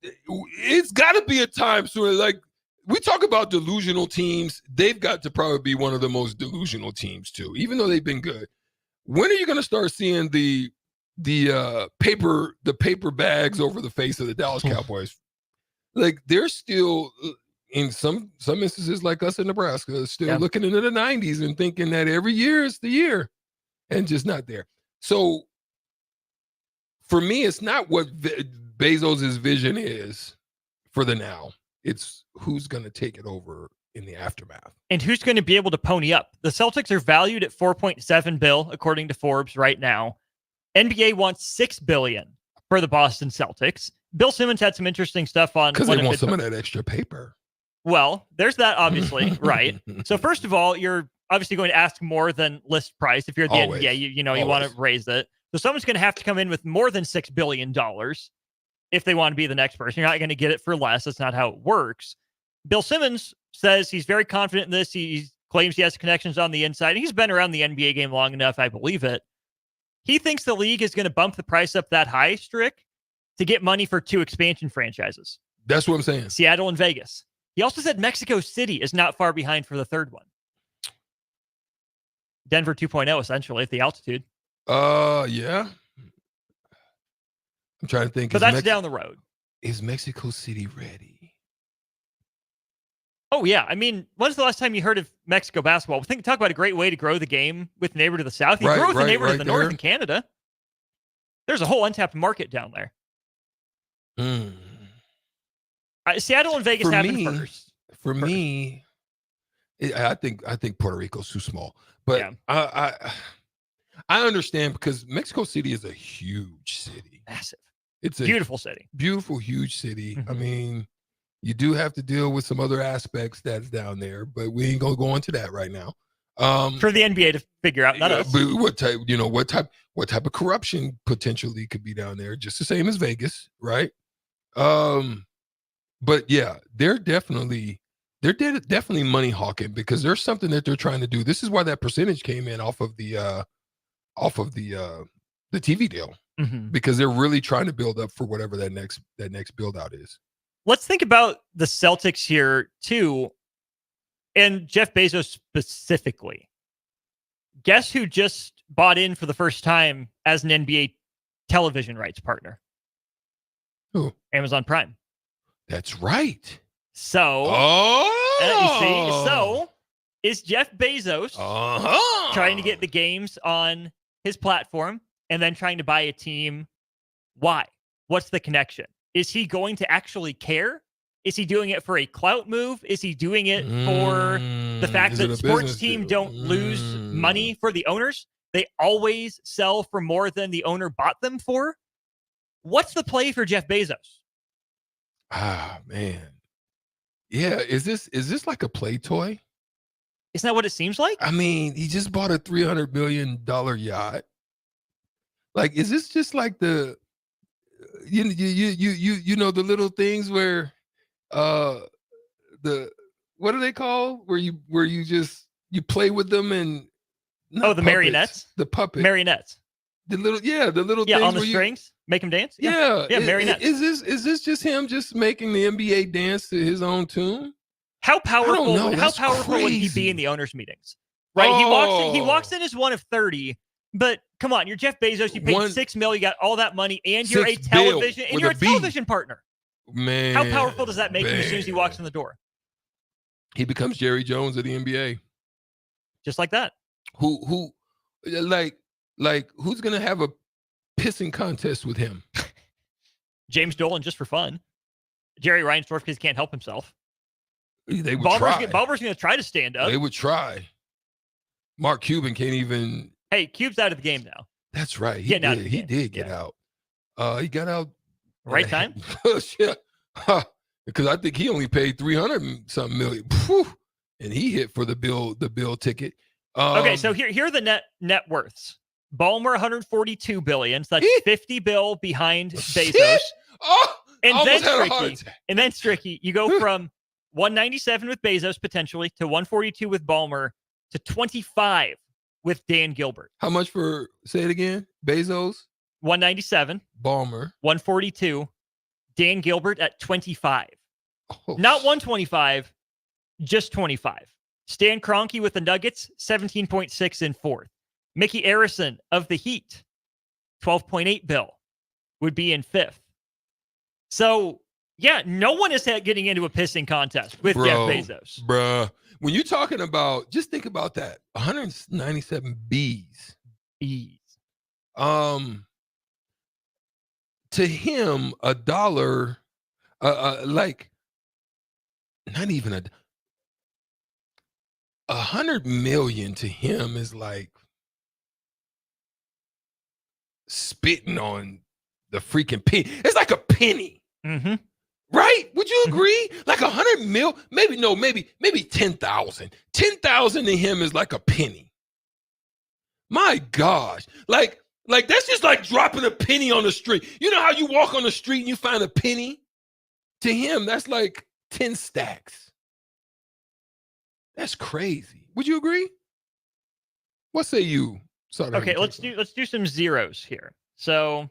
it's got to be a time soon. Like we talk about delusional teams, they've got to probably be one of the most delusional teams too, even though they've been good. When are you going to start seeing the paper bags over the face of the Dallas Cowboys? Like they're still in some instances, like us in Nebraska, still looking into the 90s and thinking that every year is the year, and just not there. So for me, it's not what Bezos's vision is for the now. It's who's going to take it over in the aftermath. And who's going to be able to pony up? The Celtics are valued at $4.7 billion, according to Forbes right now. NBA wants $6 billion for the Boston Celtics. Bill Simmons had some interesting stuff on because they want some of that extra paper. Well, there's that, obviously, right? So first of all, you're obviously going to ask more than list price. If you're at the NBA, you want to raise it. So someone's going to have to come in with more than $6 billion if they want to be the next person. You're not going to get it for less. That's not how it works. Bill Simmons says he's very confident in this. He claims he has connections on the inside. He's been around the NBA game long enough, I believe it. He thinks the league is going to bump the price up that high, Strick, to get money for 2 expansion franchises. That's what I'm saying. Seattle and Vegas. He also said Mexico City is not far behind for the third one. Denver 2.0, essentially, at the altitude. Yeah. I'm trying to think. But that's down the road. Is Mexico City ready? Oh, yeah. I mean, when's the last time you heard of Mexico basketball? Talk about a great way to grow the game with the neighbor to the south. You grow with the neighbor to the north in Canada. There's a whole untapped market down there. Seattle and Vegas happen first. For me, I think Puerto Rico's too small. But I understand because Mexico City is a huge city. Massive. It's a beautiful city. Beautiful, huge city. I mean, you do have to deal with some other aspects that's down there, but we ain't gonna go into that right now. For the NBA to figure out, not us. But what type of corruption potentially could be down there? Just the same as Vegas, right? But yeah, they're definitely money hawking because there's something that they're trying to do. This is why that percentage came in off of the TV deal, because they're really trying to build up for whatever that next build out is. Let's think about the Celtics here too, and Jeff Bezos specifically. Guess who just bought in for the first time as an NBA television rights partner? Who? Amazon Prime. That's right. So, is Jeff Bezos trying to get the games on his platform and then trying to buy a team? Why? What's the connection? Is he going to actually care? Is he doing it for a clout move? Is he doing it for the fact that sports teams don't lose money for the owners? They always sell for more than the owner bought them for. What's the play for Jeff Bezos? Ah, man. Yeah, is this like a play toy? Isn't that what it seems like? I mean, he just bought a $300 million yacht. Like, is this just like the you know the little things where the what are they called? Where you just you play with them and the marionettes, the puppet marionettes, the little things on the where strings, make them dance. Yeah, marionettes. Is this just him just making the NBA dance to his own tune? How powerful? That's How powerful would he crazy. be in the owners' meetings? Right, he walks in as one of 30. But come on, you're Jeff Bezos. You paid $6 million. You got all that money, and you're a television television partner. Man, how powerful does that make him as soon as he walks in the door? He becomes Jerry Jones of the NBA, just like that. Who, like who's gonna have a pissing contest with him? James Dolan, just for fun. Jerry Reinsdorf because he can't help himself. They would try. Ballmer's going to try to stand up. They would try. Mark Cuban can't even. Hey, Cube's out of the game now. That's right. He did get out. He got out right time. Yeah, because I think he only paid $300-something million, and he hit for the bill ticket. Okay, so here are the net worths. Ballmer $142 billion. So that's $50 billion behind Bezos. And then Stricky, you go from 197 with Bezos potentially to 142 with Ballmer to 25 with Dan Gilbert. How much for, say it again? Bezos? 197. Ballmer. 142. Dan Gilbert at 25. Not 125, just 25. Stan Kroenke with the Nuggets, 17.6 in fourth. Mickey Arison of the Heat, 12.8 bill, would be in fifth. So, yeah, no one is getting into a pissing contest with Jeff Bezos. Bruh. When you're talking about, just think about that. 197 B's. To him, $1, like, not even $100 million to him is like spitting on the freaking penny. It's like a penny. Mm-hmm. Right? Would you agree? Like 100 mil? Maybe 10,000. 10,000 to him is like a penny. My gosh. Like that's just like dropping a penny on the street. You know how you walk on the street and you find a penny? To him, that's like 10 stacks. That's crazy. Would you agree? What say you? Sorry. Okay, let's do some zeros here. So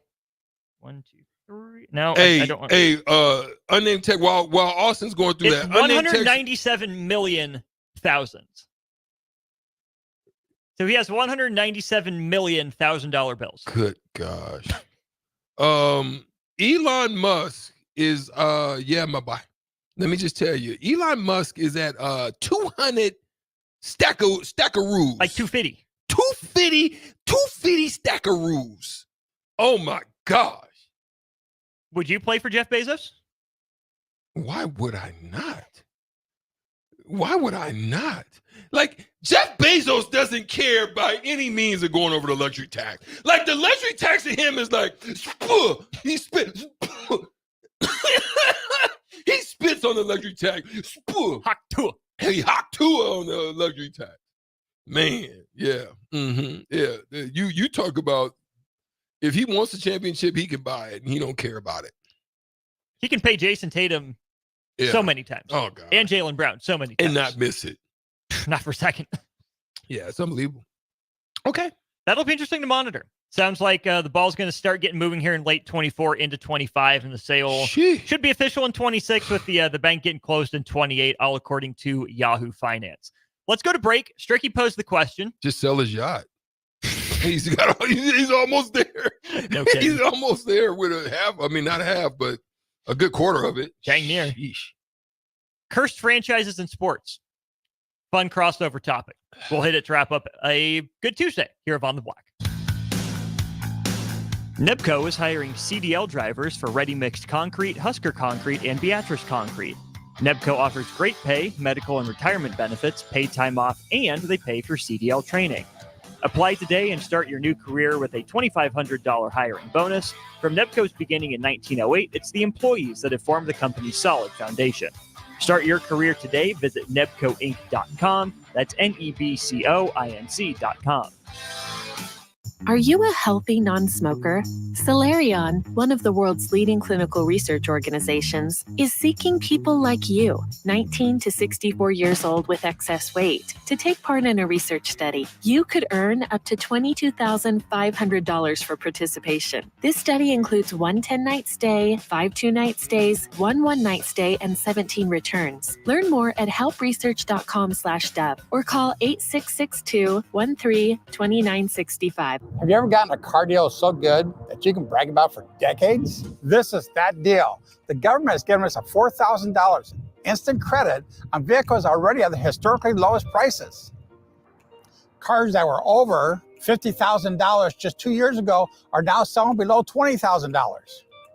1, 2, 3. No, hey, I don't want. Hey, unnamed tech. While Austin's going through it's that, 197 million thousands. So he has 197 million $1,000 bills. Good gosh. Elon Musk is my boy. Let me just tell you, Elon Musk is at 200 stackaroos. Like 250. 250 stackaroos. Oh my gosh. Would you play for Jeff Bezos? Why would I not? Like, Jeff Bezos doesn't care by any means of going over the luxury tax. Like, the luxury tax to him is like, he spits. He spits on the luxury tax. He haktua on the luxury tax. Man, yeah. Mm-hmm. Yeah. You talk about, if he wants a championship, he can buy it, and he don't care about it. He can pay Jason Tatum so many times. Oh, God. And Jaylen Brown so many times. And not miss it. Not for a second. Yeah, it's unbelievable. Okay. That'll be interesting to monitor. Sounds like the ball's going to start getting moving here in late 24 into 25, and the sale should be official in 26 with the bank getting closed in 28, all according to Yahoo Finance. Let's go to break. Stricky posed the question. Just sell his yacht. He's almost there. No kidding. He's almost there with not half, but a good quarter of it. Dang near. Sheesh. Cursed franchises in sports. Fun crossover topic. We'll hit it to wrap up a good Tuesday here of On the Block. Nebco is hiring CDL drivers for Ready Mixed Concrete, Husker Concrete, and Beatrice Concrete. Nebco offers great pay, medical and retirement benefits, paid time off, and they pay for CDL training. Apply today and start your new career with a $2,500 hiring bonus. From Nebco's beginning in 1908, it's the employees that have formed the company's solid foundation. Start your career today. Visit nebcoinc.com. That's NEBCOINC.com. Are you a healthy non-smoker? Solarion, one of the world's leading clinical research organizations, is seeking people like you, 19 to 64 years old with excess weight, to take part in a research study. You could earn up to $22,500 for participation. This study includes 1 10-night stay, 5 2-night stays, 1 1-night stay, and 17 returns. Learn more at helpresearch.com/dub or call 8662-13-2965. Have you ever gotten a car deal so good that you can brag about for decades? This is that deal. The government has given us a $4,000 instant credit on vehicles already at the historically lowest prices. Cars that were over $50,000 just 2 years ago are now selling below $20,000.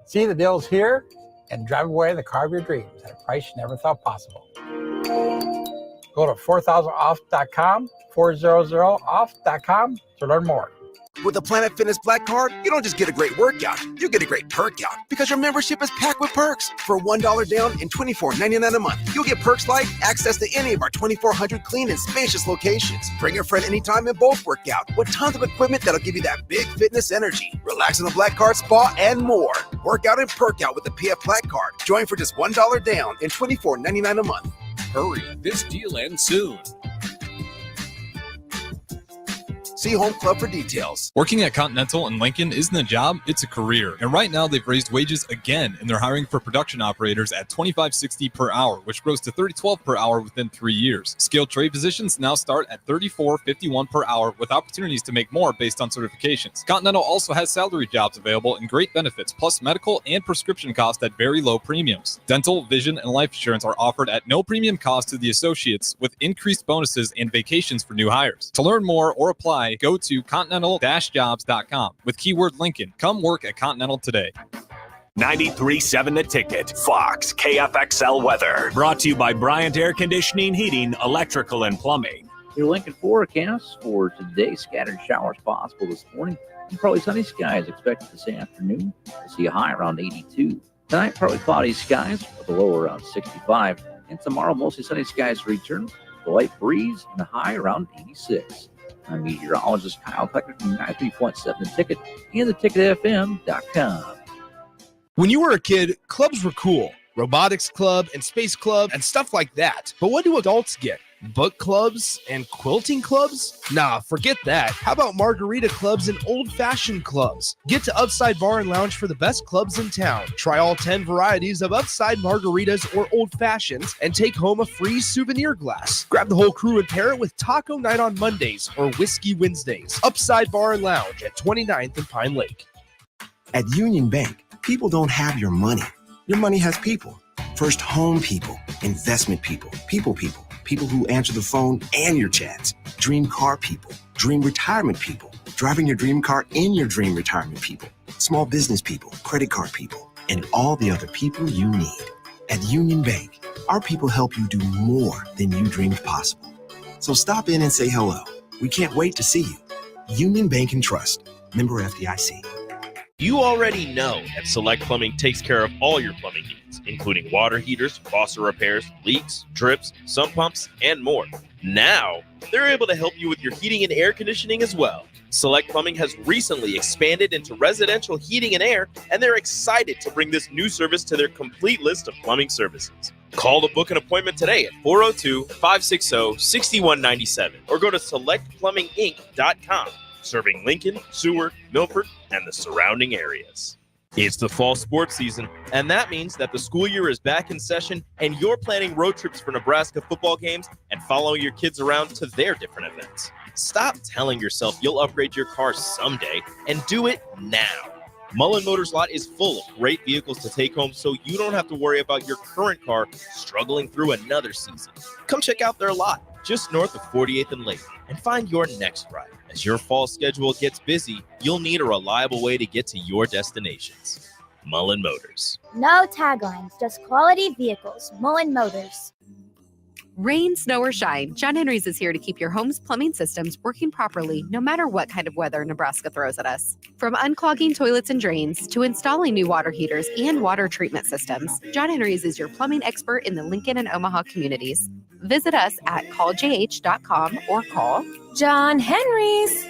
See the deals here and drive away the car of your dreams at a price you never thought possible. Go to 4000off.com, 400off.com to learn more. With the Planet Fitness Black Card, you don't just get a great workout, you get a great perk out because your membership is packed with perks. For $1 down and $24.99 a month, you'll get perks like access to any of our 2,400 clean and spacious locations. Bring your friend anytime and both work out with tons of equipment that'll give you that big fitness energy. Relax in the Black Card spa and more. Work out and perk out with the PF Black Card. Join for just $1 down and $24.99 a month. Hurry, this deal ends soon. See Home Club for details. Working at Continental in Lincoln isn't a job, it's a career. And right now they've raised wages again and they're hiring for production operators at $25.60 per hour, which grows to $30.12 per hour within 3 years. Skilled trade positions now start at $34.51 per hour with opportunities to make more based on certifications. Continental also has salary jobs available and great benefits, plus medical and prescription costs at very low premiums. Dental, vision, and life insurance are offered at no premium cost to the associates with increased bonuses and vacations for new hires. To learn more or apply, go to continental-jobs.com with keyword Lincoln. Come work at Continental today. 93.7 The Ticket, Fox, KFXL weather. Brought to you by Bryant Air Conditioning, Heating, Electrical, and Plumbing. Your Lincoln forecast for today: scattered showers possible this morning. And probably sunny skies expected this afternoon. We'll see a high around 82. Tonight, partly cloudy skies with a low around 65. And tomorrow, mostly sunny skies return. The light breeze and a high around 86. I'm meteorologist Kyle Pecker from 93.7 The Ticket and theticketfm.com. When you were a kid, clubs were cool. Robotics club and space club and stuff like that. But what do adults get? Book clubs and quilting clubs? Nah, forget that. How about margarita clubs and old-fashioned clubs? Get to Upside Bar and Lounge for the best clubs in town. Try all 10 varieties of Upside margaritas or old-fashions and take home a free souvenir glass. Grab the whole crew and pair it with taco night on Mondays or whiskey Wednesdays. Upside Bar and Lounge at 29th and Pine Lake. At Union Bank, people don't have your money. Your money has people. First home people, investment people, people who answer the phone and your chats, dream car people, dream retirement people, driving your dream car in your dream retirement people, small business people, credit card people, and all the other people you need. At Union Bank, our people help you do more than you dreamed possible. So stop in and say hello. We can't wait to see you. Union Bank and Trust, member FDIC. You already know that Select Plumbing takes care of all your plumbing needs, including water heaters, faucet repairs, leaks, drips, sump pumps, and more. Now, they're able to help you with your heating and air conditioning as well. Select Plumbing has recently expanded into residential heating and air, and they're excited to bring this new service to their complete list of plumbing services. Call to book an appointment today at 402-560-6197 or go to selectplumbinginc.com. Serving Lincoln, Seward, Milford, and the surrounding areas. It's the fall sports season, and that means that the school year is back in session and you're planning road trips for Nebraska football games and following your kids around to their different events. Stop telling yourself you'll upgrade your car someday and do it now. Mullen Motors Lot is full of great vehicles to take home so you don't have to worry about your current car struggling through another season. Come check out their lot just north of 48th and Lake and find your next ride. As your fall schedule gets busy, you'll need a reliable way to get to your destinations. Mullen Motors. No taglines, just quality vehicles. Mullen Motors. Rain, snow, or shine, John Henry's is here to keep your home's plumbing systems working properly no matter what kind of weather Nebraska throws at us. From unclogging toilets and drains to installing new water heaters and water treatment systems, John Henry's is your plumbing expert in the Lincoln and Omaha communities. Visit us at calljh.com or call John Henry's.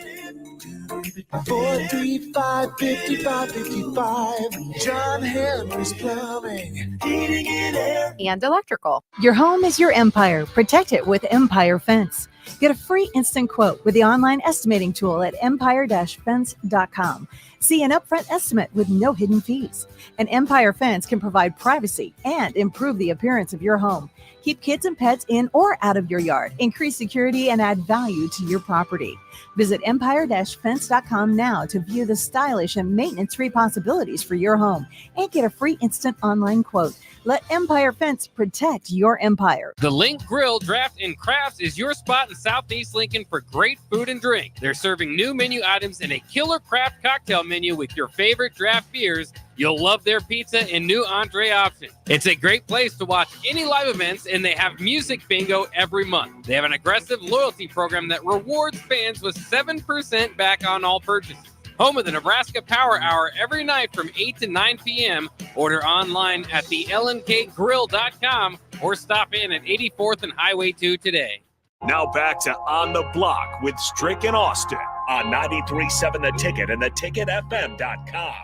435-5555. John Henry's Plumbing. Heating and air. And electrical. Your home is your empire. Protect it with Empire Fence. Get a free instant quote with the online estimating tool at empire-fence.com. See an upfront estimate with no hidden fees. An Empire Fence can provide privacy and improve the appearance of your home. Keep kids and pets in or out of your yard. Increase security and add value to your property. Visit empire-fence.com now to view the stylish and maintenance-free possibilities for your home and get a free instant online quote. Let Empire Fence protect your empire. The Link Grill Draft and Crafts is your spot in Southeast Lincoln for great food and drink. They're serving new menu items and a killer craft cocktail menu with your favorite draft beers. You'll love their pizza and new entree options. It's a great place to watch any live events, and they have music bingo every month. They have an aggressive loyalty program that rewards fans with 7% back on all purchases. Home of the Nebraska Power Hour every night from 8 to 9 p.m. Order online at thelnkgrill.com or stop in at 84th and Highway 2 today. Now back to On the Block with Strick and Austin on 93.7 The Ticket and theticketfm.com.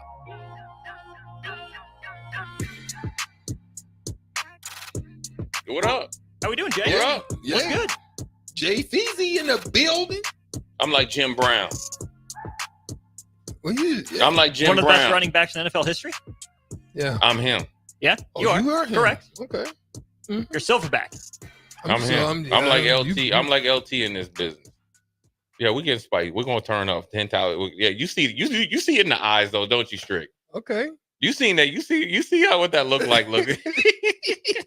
What up? How we doing, Jay? What up? What's good? Jay Feezy in the building. I'm like Jim Brown. Well, I'm like Jim One of the Brown. best running backs in NFL history? Yeah. I'm him. Yeah, you are. You are him. Correct. Okay. You're Silverback. I'm him. I'm like LT. I'm like LT in this business. Yeah, we get spicy. We're gonna turn up 10,000. Yeah, you see it in the eyes though, don't you, Strick? Okay. You seen that? You see how what that look like? Look.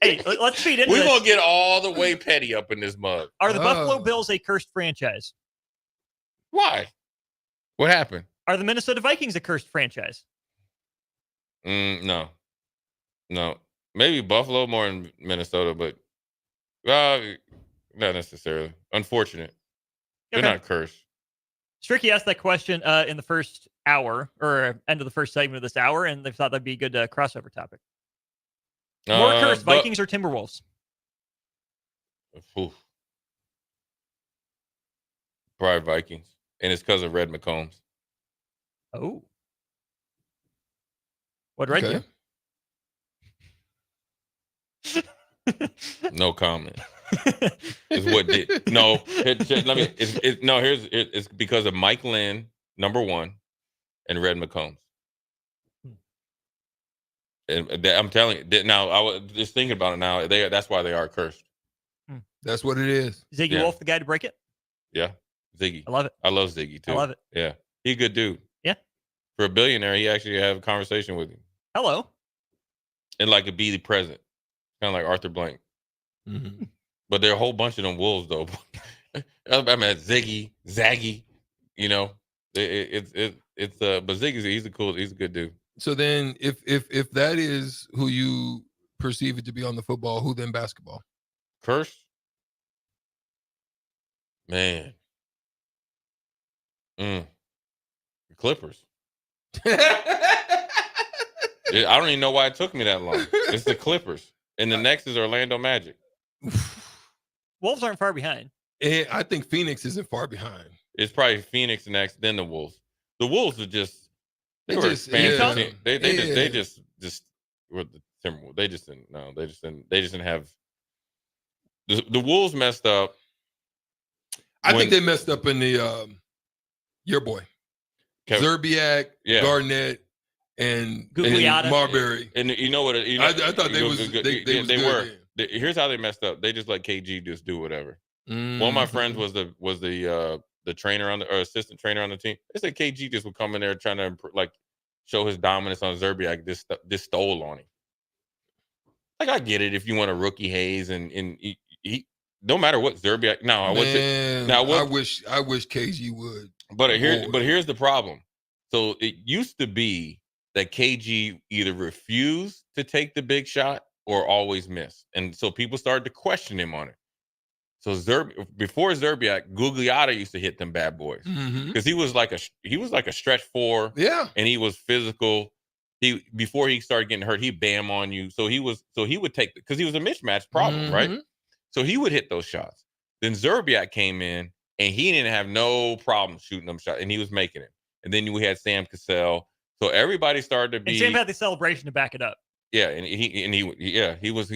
Hey, let's feed into We're this. gonna get all the way petty up in this mug. Are the Buffalo Bills a cursed franchise? Why? What happened? Are the Minnesota Vikings a cursed franchise? No. Maybe Buffalo more than Minnesota, but not necessarily. Unfortunate. They're Okay. not cursed. Stricky asked that question in the first hour or end of the first segment of this hour, and they thought that'd be a good crossover topic. More cursed, Vikings or Timberwolves? Oof. Probably Vikings, and it's because of Red McCombs. Oh. What Red Okay. No comment. It's what did no. It's because of Mike Lynn, number one, and Red McCombs. And I'm telling you now. I was just thinking about it now. That's why they are cursed. That's what it is. Ziggy Wolf, the guy to break it? Yeah, Ziggy. I love it. I love Ziggy too. I love it. Yeah, he's a good dude. Yeah. For a billionaire, he actually have a conversation with him. Hello. And like a be the president, kind of like Arthur Blank. Mm-hmm. But there are a whole bunch of them wolves though. I mean, Zaggy. You know, it's but Ziggy's he's a good dude. So then, if that is who you perceive it to be on the football, who then basketball? Curse, man. The Clippers. I don't even know why it took me that long. It's the Clippers, and the next is Orlando Magic. Wolves aren't far behind. And I think Phoenix isn't far behind. It's probably Phoenix next, then the Wolves. The Wolves are just they were just- expansion yeah. team. They just were the Timberwolves. They just didn't have the Wolves messed up. I think they messed up in the your boy Zerbiak, Yeah. Garnett, and Gugliotta. Marbury. And you know what? I thought they was they good were. then. Here's how they messed up. They just let KG just do whatever. One of my friends was the trainer on or assistant trainer on the team. They said KG just would come in there trying to show his dominance on Zerbiak. This stole on him. Like I get it if you want a rookie Hayes and he no matter what Zerbiak. No, I wish KG would. But here's the problem. So it used to be that KG either refused to take the big shot or always missed, and so people started to question him on it. So before Zerbiak, Gugliotta used to hit them bad boys because he was like a stretch four. Yeah, and he was physical. Before he started getting hurt, he'd bam on you. So he would take because he was a mismatch problem, right? So he would hit those shots. Then Zerbiak came in and he didn't have no problem shooting them shots, and he was making it. And then we had Sam Cassell. So everybody started to be. And Sam had the celebration to back it up. Yeah, he was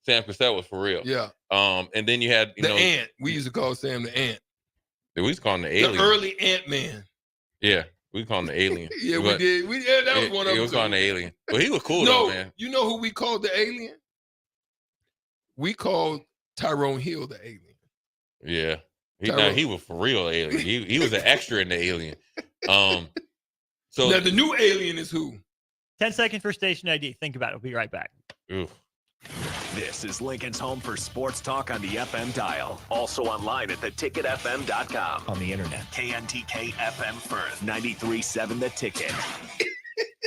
Sam Cassell was for real. Yeah. And then you had the Ant. We used to call Sam the Ant. We used to call him the alien. The early Ant-Man. Yeah, we call him the alien. Yeah, we did. That was one of them. We was calling the alien. But he was cool No, though, man. you know who we called the alien? We called Tyrone Hill the alien. Yeah. He was for real alien. He was an extra in the alien. So now the new alien is who? 10 seconds for station ID. Think about it. We'll be right back. Oof. This is Lincoln's home for sports talk on the FM dial. Also online at theticketfm.com. On the internet. KNTK FM Firth, 93.7 The Ticket.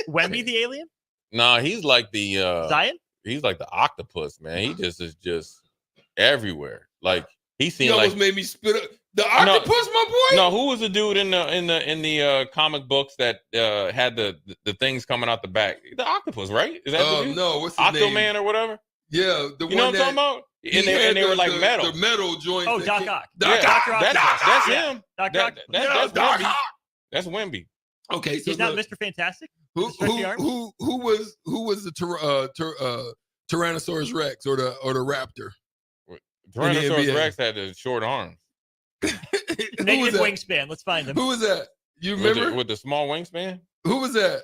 Wemby the alien? Nah, he's like the Zion? He's like the octopus, man. He is just everywhere. Like he seemed almost like made me spit up. The octopus, my boy? No, who was the dude in the comic books that had the things coming out the back? The octopus, right? Is that the dude? No, what's his Octoman name? or whatever? Yeah, the you one know what I'm talking about? And they were like metal. The metal joints. Oh, Doc Ock. That's him. Doc Ock. That's Doc Wemby. Ock. That's Wemby. Okay, so he's not Mr. Fantastic. Who was the Tyrannosaurus Rex or the Raptor? Tyrannosaurus Rex had the short arms. Negative wingspan. Let's find them. Who was that? You remember? With the small wingspan? Who was that?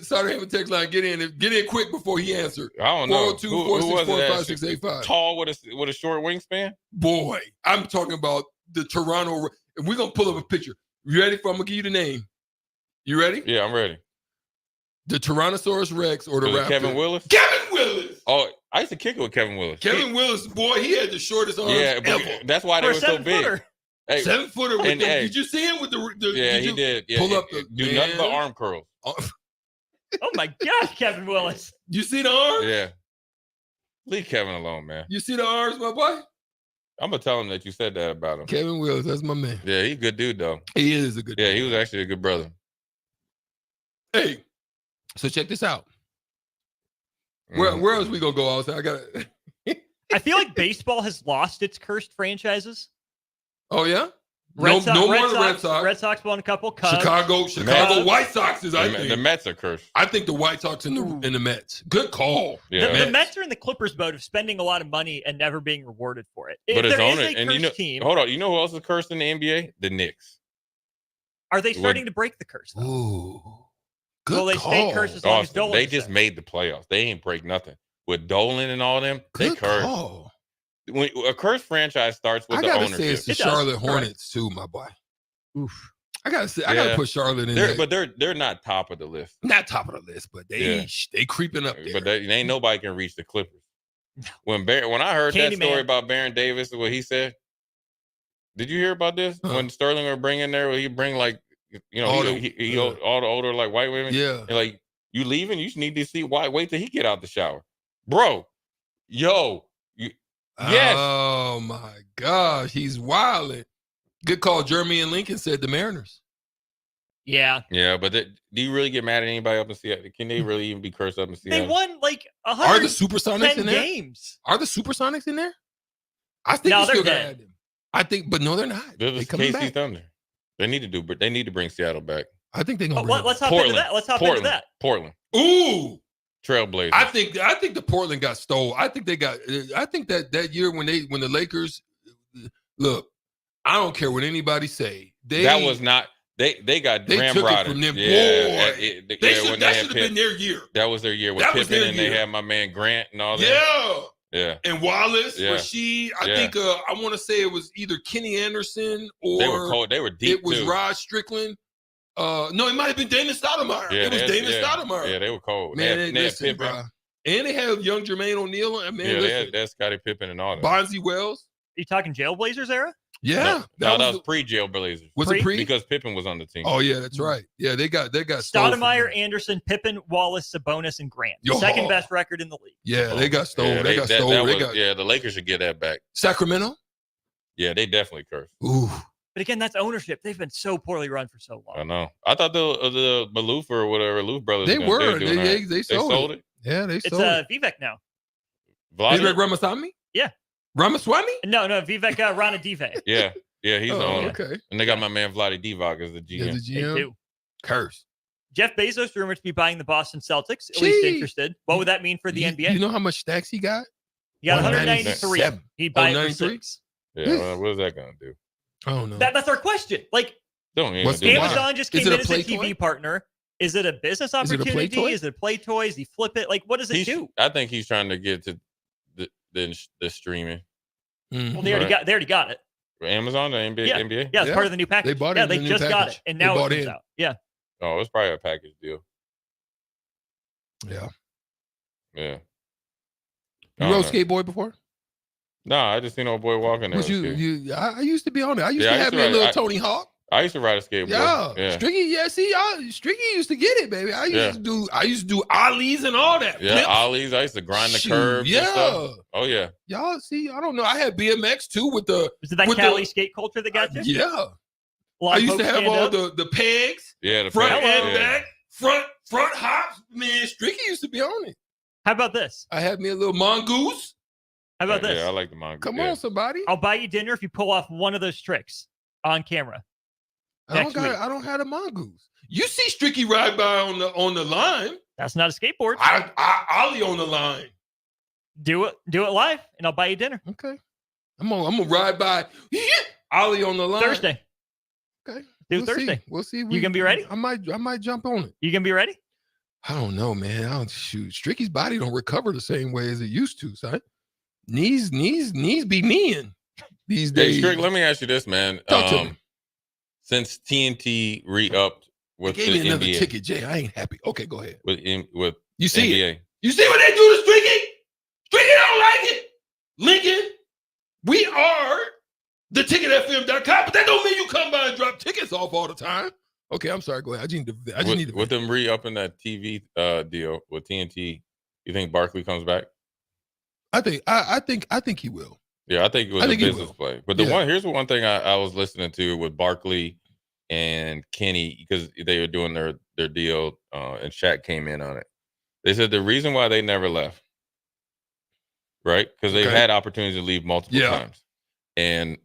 Sorry, have a text line. Get in quick before he answered. I don't know. 402-464-5685. Tall with a short wingspan? Boy, I'm talking about the Toronto. And we're gonna pull up a picture. You ready? I'm gonna give you the name. You ready? Yeah, I'm ready. The Tyrannosaurus Rex or the Raptor? Kevin Willis? Kevin Willis! Oh, I used to kick it with Kevin Willis. Kevin Willis, boy, he had the shortest arms ever. That's why they were so big. Hey, 7-footer. Did you see him with the yeah, he did. Yeah, pull up the do nothing but arm curls. Oh my gosh, Kevin Willis. You see the arms? Yeah. Leave Kevin alone, man. You see the arms, my boy? I'm gonna tell him that you said that about him. Kevin Willis, that's my man. Yeah, he's a good dude though. He is a good dude. Yeah, he was actually a good brother. Hey, so check this out. Where else we gonna go outside? I feel like baseball has lost its cursed franchises. Oh yeah? Red Sox. Red Sox won a couple. Cubs. Chicago White Sox is. I think the Mets are cursed. I think the White Sox and the Mets. Good call. Yeah. The Mets are in the Clippers boat of spending a lot of money and never being rewarded for it. But there it's is on a it, cursed team. Hold on. You know who else is cursed in the NBA? The Knicks. Are they starting to break the curse? Ooh, good Will they stay cursed as long as Dolan? They just made the playoffs. They ain't break nothing with Dolan and all them. They cursed. Call. When a cursed franchise starts with the ownership. I gotta say it's the Charlotte Hornets too, my boy. Oof. I gotta say, I gotta put Charlotte in there. But they're not top of the list. Not top of the list, but they creeping up there. But ain't nobody can reach the Clippers. When I heard that story about Baron Davis, what he said, did you hear about this? When Sterling would bring in there, he bring like all the older like white women. Yeah, and like you leaving, you just need to see why. Wait till he get out the shower, bro. Yes. Oh my gosh, he's wilding. Good call. Jeremy and Lincoln said the Mariners. Yeah. Yeah, but do you really get mad at anybody up in Seattle? Can they really even be cursed up in Seattle? They won like 110 Are the Supersonics in there? games. Are the Supersonics in there? I think no, they're dead. them. I think, but no, they're not. They're the coming KC back. Thunder. They need to bring Seattle back. I think they're gonna. Let's hop into that. Let's hop into that. Portland. Ooh. Trailblazers. I think the Portland got stole. I think that year when the Lakers look, I don't care what anybody say. They got ramrodded from them. That should have been their year. That was their year with Pippen, and they had my man Grant and all that. Yeah. And Wallace, Rasheed. I think I want to say it was either Kenny Anderson or they were cold. They were deep. It was too. Rod Strickland. No, it might have been Dana Stoudemire. Yeah, it was Dana Stoudemire. Yeah, they were cold. Man, they had Pippen. Bro. And they had young Jermaine O'Neal. They had Scottie Pippen and all that. Bonzi Wells. Are you talking Jailblazers era? Yeah. No, that was pre-Jailblazers. Was it pre? Because Pippen was on the team. Oh, yeah, that's right. Yeah, they got Stoudemire, Anderson, Pippen, Wallace, Sabonis, and Grant. Second best record in the league. Yeah, they got stolen. Yeah, they got stolen. The Lakers should get that back. Sacramento? Yeah, they definitely cursed. Ooh. But again, that's ownership. They've been so poorly run for so long. I know. I thought the Maloof or whatever Maloof brothers. They sold it. Yeah, they sold it. It's Vivek now. Vivek Ramaswamy? Yeah. Ramaswamy? No, Vivek Ranadive. Yeah. Yeah, he's the owner. Okay. And they got my man Vlade Divac as the GM. As the GM? They do. Curse. Jeff Bezos rumored to be buying the Boston Celtics. At least interested. What would that mean for the NBA? You know how much stacks he got? He got 193. He'd buy it for 6. Yeah, well, what is that going to do? I don't know. That's our question. Like, Amazon just came in as a TV partner. Is it a business opportunity? Is it a play toy? Does he flip it? Like, what does it do? I think he's trying to get to the streaming. Well, they already got it. Amazon, the NBA? Yeah, it's part of the new package. They bought it. Yeah, they just got it, and now it comes out. Yeah. Oh, it's probably a package deal. Yeah. Yeah. You rode skateboard before? No, I just seen old boy walking there. I used to be on it. I used to have me a little Tony Hawk. I used to ride a skateboard. Yeah. Stricky, Stricky used to get it, baby. I used to do ollies and all that. Yeah, ollies. I used to grind the curves. Yeah. And stuff. Oh yeah. Y'all see, I don't know. I had BMX too with the. Is it that Cali skate culture that got you? Yeah. I used to have all the pegs. Yeah, the front and back, front hops. Man, Stricky used to be on it. How about this? I had me a little mongoose. How about this? Yeah, I like the mongoose. Come on, somebody. I'll buy you dinner if you pull off one of those tricks on camera. I don't have a mongoose. You see Stricky ride by on the line. That's not a skateboard. I ollie on the line. Do it live, and I'll buy you dinner. Okay. I'm gonna ride by. Ollie on the line. Thursday. Okay. Thursday. We'll see. You gonna be ready? I might jump on it. You gonna be ready? I don't know, man. Shoot. Stricky's body don't recover the same way as it used to, son. Knees be kneeing these days. Hey, Strick, let me ask you this, man. Talk to me. Since TNT re-upped with they gave the me another NBA, ticket, Jay. I ain't happy. Okay, go ahead. With You see NBA. it? You see what they do to Stricky? Stricky don't like it. Lincoln, we are the ticketfm.com, but that don't mean you come by and drop tickets off all the time. Okay, I'm sorry. Go ahead. I just need to. With them re-upping that TV deal with TNT, you think Barkley comes back? I think he will. Yeah, I think it was a business play. But here's one thing I was listening to with Barkley and Kenny, because they were doing their deal, and Shaq came in on it. They said the reason why they never left, right? Because they've had opportunities to leave multiple times, and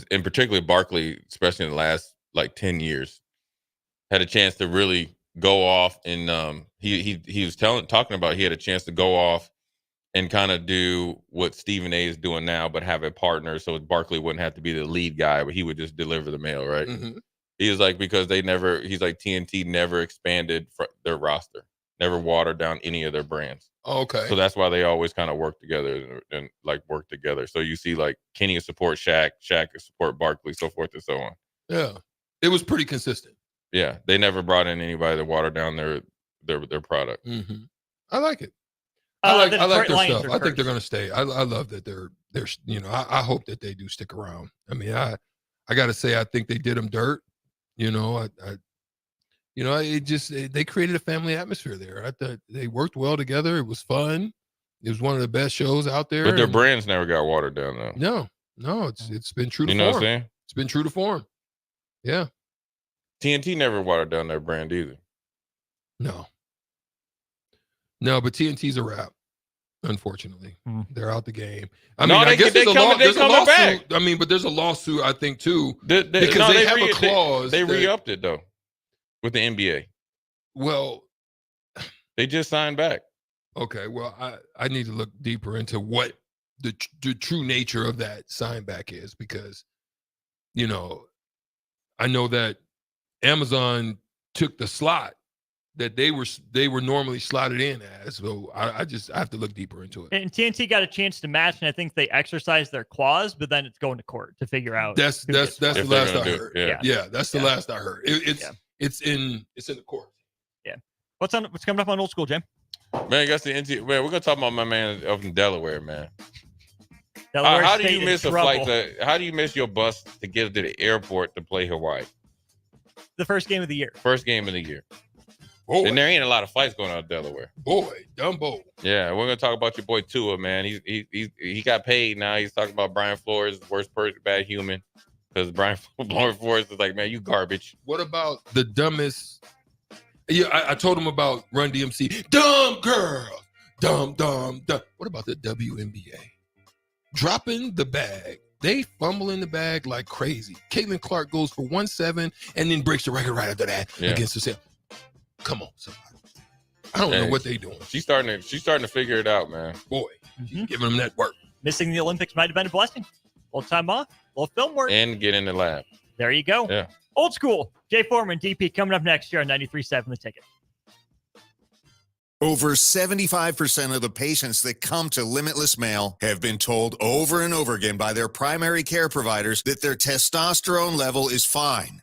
in particular Barkley, especially in the last like 10 years, had a chance to really go off, and he was talking about he had a chance to go off and kind of do what Stephen A is doing now, but have a partner so Barkley wouldn't have to be the lead guy, but he would just deliver the mail, right? Mm-hmm. He was like, because he's like, TNT never expanded their roster, never watered down any of their brands. Okay. So that's why they always kind of work together. So you see like Kenny will support Shaq will support Barkley, so forth and so on. Yeah. It was pretty consistent. Yeah. They never brought in anybody to water down their product. Mm-hmm. I like it. I like their stuff. I think they're going to stay. I love that they're I hope that they do stick around. I mean, I got to say, I think they did them dirt. They created a family atmosphere there. I thought they worked well together. It was fun. It was one of the best shows out there. But their brands never got watered down though. No, it's been true to form. You know what I'm saying? It's been true to form. Yeah. TNT never watered down their brand either. No, but TNT's a wrap. Unfortunately, they're out the game. I mean, I guess there's a lawsuit. Back. I mean, but there's a lawsuit, I think, too, because they have a clause. They re-upped it though with the NBA. Well, they just signed back. Okay, well, I need to look deeper into what the true nature of that sign back is, because, I know that Amazon took the slot that they were normally slotted in as. So I have to look deeper into it. And TNT got a chance to match, and I think they exercised their clause, but then it's going to court to figure out. That's the last I heard. Yeah, that's the last I heard. It's in the court. Yeah. What's coming up on Old School, Jim? Man, that's the NT. Man, we're gonna talk about my man up in Delaware, man. How do you miss a flight? How do you miss your bus to get to the airport to play Hawaii? The first game of the year. Boy. And there ain't a lot of flights going out of Delaware. Boy, Dumbo. Yeah, we're gonna talk about your boy Tua, man. He got paid now. He's talking about Brian Flores, worst person, bad human, because Brian Flores is like, man, you garbage. What about the dumbest? Yeah, I told him about Run DMC. Dumb girl, dumb. What about the WNBA? Dropping the bag They fumble in the bag like crazy. Caitlin Clark goes for 1-7 and then breaks the record right after that against herself. Come on, somebody. I don't know what they doing. She's starting to figure it out, man. Boy, she's giving them that work. Missing the Olympics might have been a blessing. A little time off, a little film work. And get in the lab. There you go. Yeah. Old school. Jay Foreman, DP, coming up next year on 93.7 The Ticket. Over 75% of the patients that come to Limitless Male have been told over and over again by their primary care providers that their testosterone level is fine.